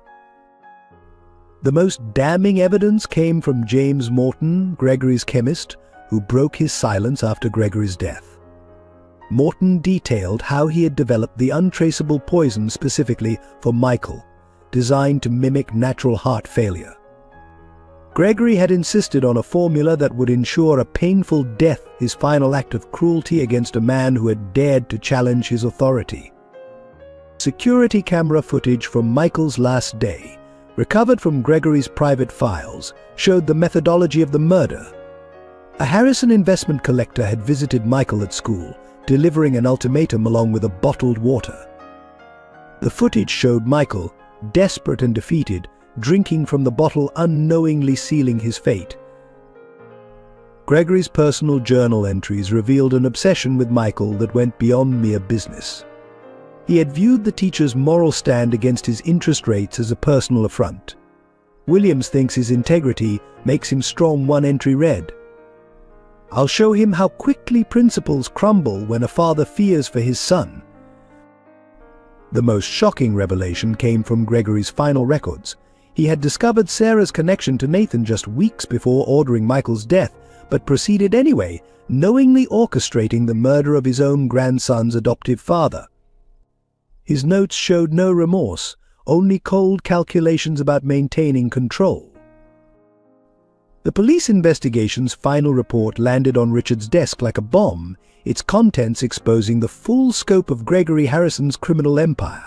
The most damning evidence came from James Morton, Gregory's chemist, who broke his silence after Gregory's death. Morton detailed how he had developed the untraceable poison specifically for Michael, designed to mimic natural heart failure. Gregory had insisted on a formula that would ensure a painful death, his final act of cruelty against a man who had dared to challenge his authority. Security camera footage from Michael's last day, recovered from Gregory's private files, showed the methodology of the murder. A Harrison investment collector had visited Michael at school, delivering an ultimatum along with a bottled water. The footage showed Michael, desperate and defeated, drinking from the bottle, unknowingly sealing his fate. Gregory's personal journal entries revealed an obsession with Michael that went beyond mere business. He had viewed the teacher's moral stand against his interest rates as a personal affront. Williams thinks his integrity makes him strong. One entry read, "I'll show him how quickly principles crumble when a father fears for his son." The most shocking revelation came from Gregory's final records. He had discovered Sarah's connection to Nathan just weeks before ordering Michael's death, but proceeded anyway, knowingly orchestrating the murder of his own grandson's adoptive father. His notes showed no remorse, only cold calculations about maintaining control. The police investigation's final report landed on Richard's desk like a bomb, its contents exposing the full scope of Gregory Harrison's criminal empire.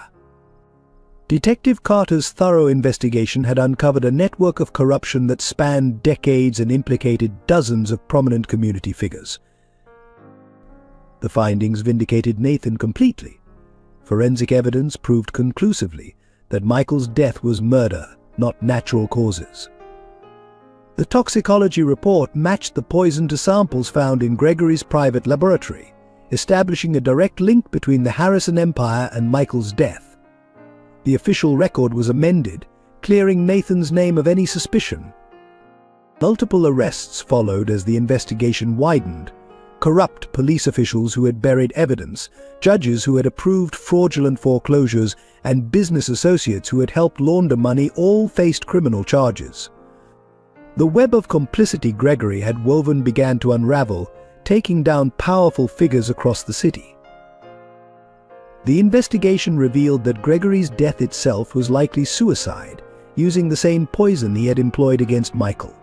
Detective Carter's thorough investigation had uncovered a network of corruption that spanned decades and implicated dozens of prominent community figures. The findings vindicated Nathan completely. Forensic evidence proved conclusively that Michael's death was murder, not natural causes. The toxicology report matched the poison to samples found in Gregory's private laboratory, establishing a direct link between the Harrison empire and Michael's death. The official record was amended, clearing Nathan's name of any suspicion. Multiple arrests followed as the investigation widened. Corrupt police officials who had buried evidence, judges who had approved fraudulent foreclosures, and business associates who had helped launder money all faced criminal charges. The web of complicity Gregory had woven began to unravel, taking down powerful figures across the city. The investigation revealed that Gregory's death itself was likely suicide, using the same poison he had employed against Michael.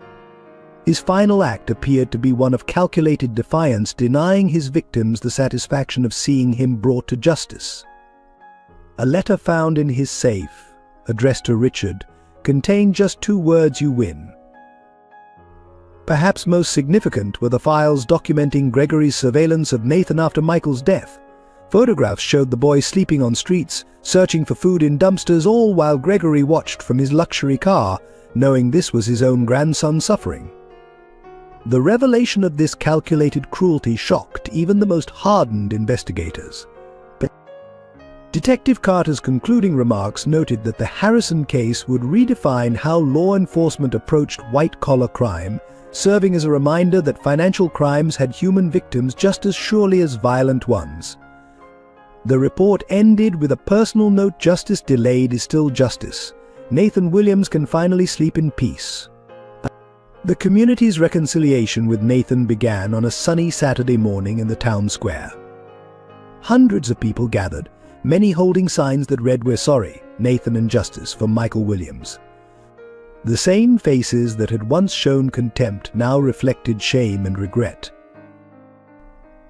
His final act appeared to be one of calculated defiance, denying his victims the satisfaction of seeing him brought to justice. A letter found in his safe, addressed to Richard, contained just 2 words: "You win." Perhaps most significant were the files documenting Gregory's surveillance of Nathan after Michael's death. Photographs showed the boy sleeping on streets, searching for food in dumpsters, all while Gregory watched from his luxury car, knowing this was his own grandson suffering. The revelation of this calculated cruelty shocked even the most hardened investigators. Detective Carter's concluding remarks noted that the Harrison case would redefine how law enforcement approached white-collar crime, serving as a reminder that financial crimes had human victims just as surely as violent ones. The report ended with a personal note: "Justice delayed is still justice. Nathan Williams can finally sleep in peace." The community's reconciliation with Nathan began on a sunny Saturday morning in the town square. Hundreds of people gathered, many holding signs that read, "We're sorry, Nathan and justice for Michael Williams." The same faces that had once shown contempt now reflected shame and regret.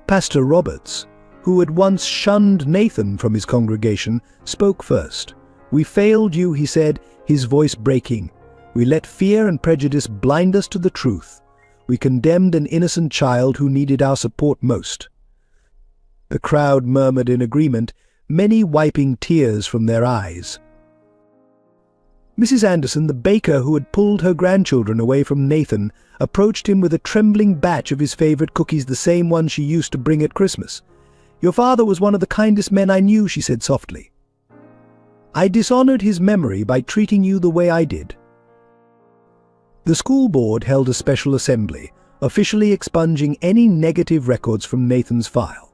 Pastor Roberts, who had once shunned Nathan from his congregation, spoke first. "We failed you," he said, his voice breaking. "We let fear and prejudice blind us to the truth. We condemned an innocent child who needed our support most." The crowd murmured in agreement, many wiping tears from their eyes. Mrs. Anderson, the baker who had pulled her grandchildren away from Nathan, approached him with a trembling batch of his favorite cookies, the same one she used to bring at Christmas. "Your father was one of the kindest men I knew," she said softly. "I dishonored his memory by treating you the way I did." The school board held a special assembly, officially expunging any negative records from Nathan's file.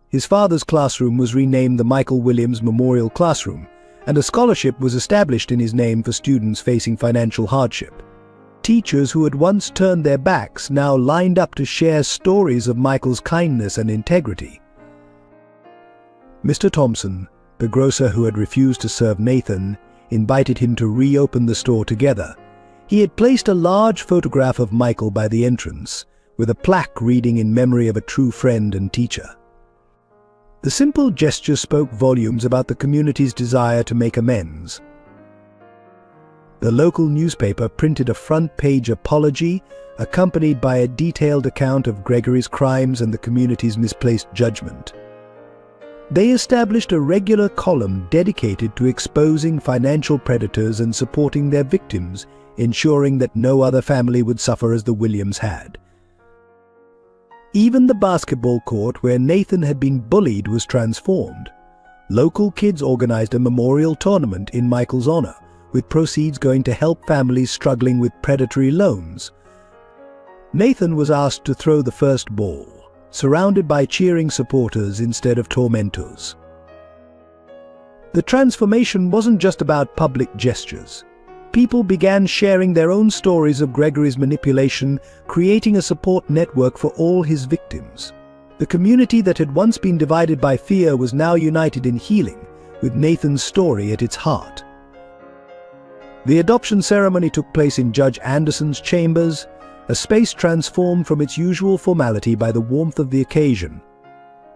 His father's classroom was renamed the Michael Williams Memorial Classroom, and a scholarship was established in his name for students facing financial hardship. Teachers who had once turned their backs now lined up to share stories of Michael's kindness and integrity. Mr. Thompson, the grocer who had refused to serve Nathan, invited him to reopen the store together. He had placed a large photograph of Michael by the entrance, with a plaque reading "In memory of a true friend and teacher." The simple gesture spoke volumes about the community's desire to make amends. The local newspaper printed a front-page apology, accompanied by a detailed account of Gregory's crimes and the community's misplaced judgment. They established a regular column dedicated to exposing financial predators and supporting their victims, ensuring that no other family would suffer as the Williams had. Even the basketball court where Nathan had been bullied was transformed. Local kids organized a memorial tournament in Michael's honor, with proceeds going to help families struggling with predatory loans. Nathan was asked to throw the first ball, surrounded by cheering supporters instead of tormentors. The transformation wasn't just about public gestures. People began sharing their own stories of Gregory's manipulation, creating a support network for all his victims. The community that had once been divided by fear was now united in healing, with Nathan's story at its heart. The adoption ceremony took place in Judge Anderson's chambers, a space transformed from its usual formality by the warmth of the occasion.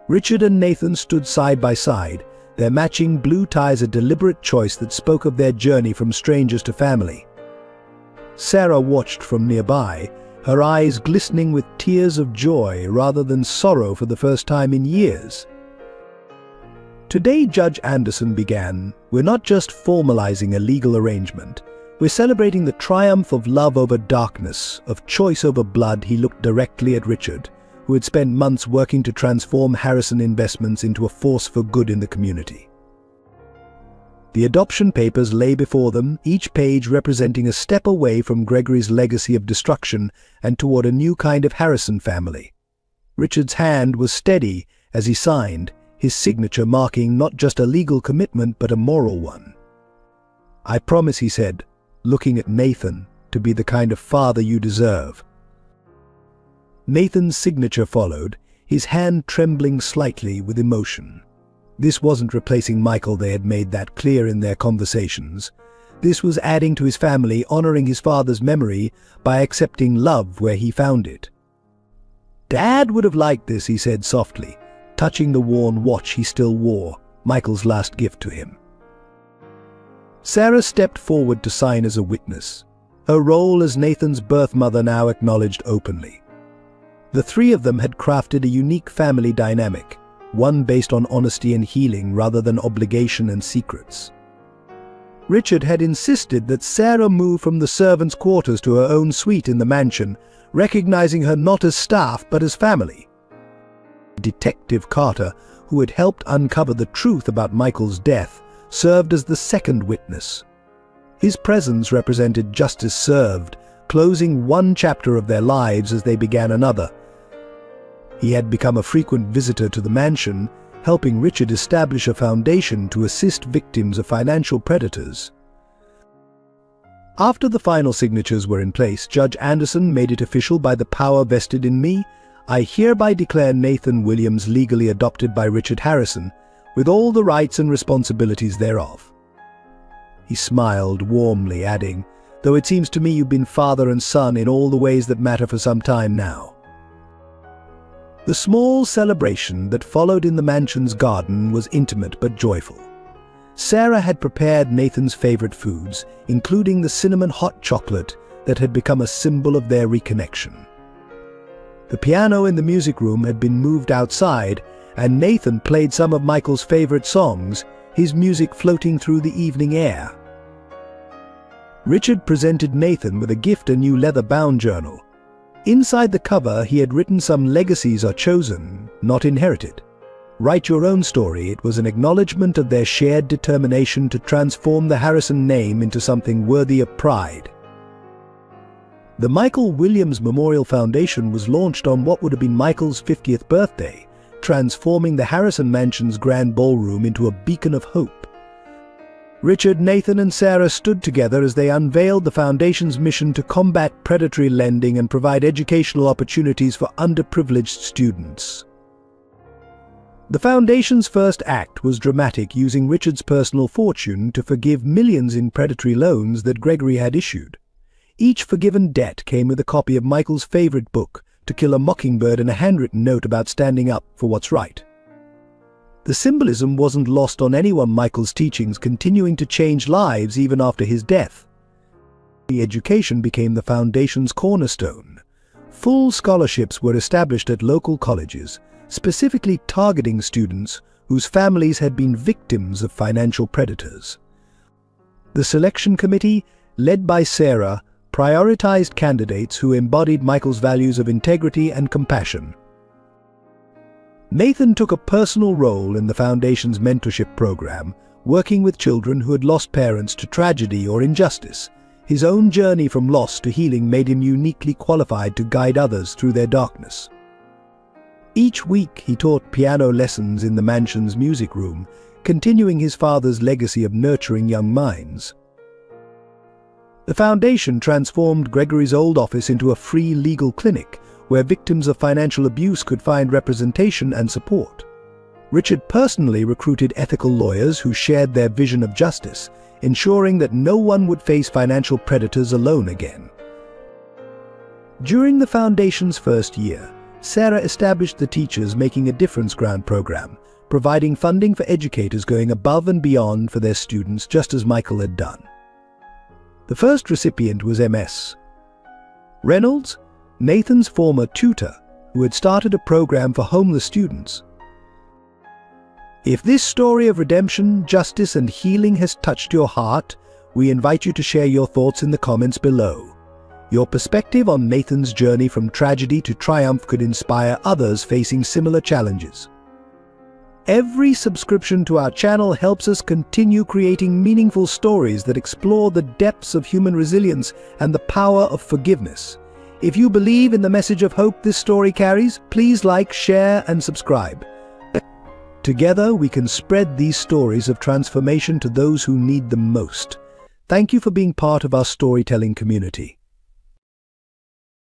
Richard and Nathan stood side by side, their matching blue ties a deliberate choice that spoke of their journey from strangers to family. Sarah watched from nearby, her eyes glistening with tears of joy rather than sorrow for the first time in years. "Today," Judge Anderson began, "we're not just formalizing a legal arrangement. We're celebrating the triumph of love over darkness, of choice over blood." He looked directly at Richard, who had spent months working to transform Harrison Investments into a force for good in the community. The adoption papers lay before them, each page representing a step away from Gregory's legacy of destruction and toward a new kind of Harrison family. Richard's hand was steady as he signed, his signature marking not just a legal commitment but a moral one. "I promise," he said, looking at Nathan, "to be the kind of father you deserve." Nathan's signature followed, his hand trembling slightly with emotion. This wasn't replacing Michael, they had made that clear in their conversations. This was adding to his family, honoring his father's memory by accepting love where he found it. "Dad would have liked this," he said softly, touching the worn watch he still wore, Michael's last gift to him. Sarah stepped forward to sign as a witness, her role as Nathan's birth mother now acknowledged openly. The three of them had crafted a unique family dynamic, one based on honesty and healing rather than obligation and secrets. Richard had insisted that Sarah move from the servants' quarters to her own suite in the mansion, recognizing her not as staff but as family. Detective Carter, who had helped uncover the truth about Michael's death, served as the second witness. His presence represented justice served, closing one chapter of their lives as they began another. He had become a frequent visitor to the mansion, helping Richard establish a foundation to assist victims of financial predators. After the final signatures were in place, Judge Anderson made it official by the power vested in me. I hereby declare Nathan Williams legally adopted by Richard Harrison, with all the rights and responsibilities thereof. He smiled warmly, adding, "Though it seems to me you've been father and son in all the ways that matter for some time now." The small celebration that followed in the mansion's garden was intimate but joyful. Sarah had prepared Nathan's favorite foods, including the cinnamon hot chocolate that had become a symbol of their reconnection. The piano in the music room had been moved outside, and Nathan played some of Michael's favorite songs, his music floating through the evening air. Richard presented Nathan with a gift, a new leather-bound journal. Inside the cover, he had written some legacies are chosen, not inherited. Write your own story. It was an acknowledgement of their shared determination to transform the Harrison name into something worthy of pride. The Michael Williams Memorial Foundation was launched on what would have been Michael's 50th birthday, transforming the Harrison Mansion's grand ballroom into a beacon of hope. Richard, Nathan, and Sarah stood together as they unveiled the Foundation's mission to combat predatory lending and provide educational opportunities for underprivileged students. The Foundation's first act was dramatic, using Richard's personal fortune to forgive millions in predatory loans that Gregory had issued. Each forgiven debt came with a copy of Michael's favorite book, To Kill a Mockingbird, and a handwritten note about standing up for what's right. The symbolism wasn't lost on anyone. Michael's teachings continuing to change lives even after his death. The education became the Foundation's cornerstone. Full scholarships were established at local colleges, specifically targeting students whose families had been victims of financial predators. The selection committee, led by Sarah, prioritized candidates who embodied Michael's values of integrity and compassion. Nathan took a personal role in the Foundation's mentorship program, working with children who had lost parents to tragedy or injustice. His own journey from loss to healing made him uniquely qualified to guide others through their darkness. Each week he taught piano lessons in the mansion's music room, continuing his father's legacy of nurturing young minds. The Foundation transformed Gregory's old office into a free legal clinic, where victims of financial abuse could find representation and support. Richard personally recruited ethical lawyers who shared their vision of justice, ensuring that no one would face financial predators alone again. During the Foundation's first year, Sarah established the Teachers Making a Difference grant program, providing funding for educators going above and beyond for their students, just as Michael had done. The first recipient was Ms. Reynolds, Nathan's former tutor, who had started a program for homeless students. If this story of redemption, justice, and healing has touched your heart, we invite you to share your thoughts in the comments below. Your perspective on Nathan's journey from tragedy to triumph could inspire others facing similar challenges. Every subscription to our channel helps us continue creating meaningful stories that explore the depths of human resilience and the power of forgiveness. If you believe in the message of hope this story carries, please like, share, and subscribe. Together, we can spread these stories of transformation to those who need them most. Thank you for being part of our storytelling community.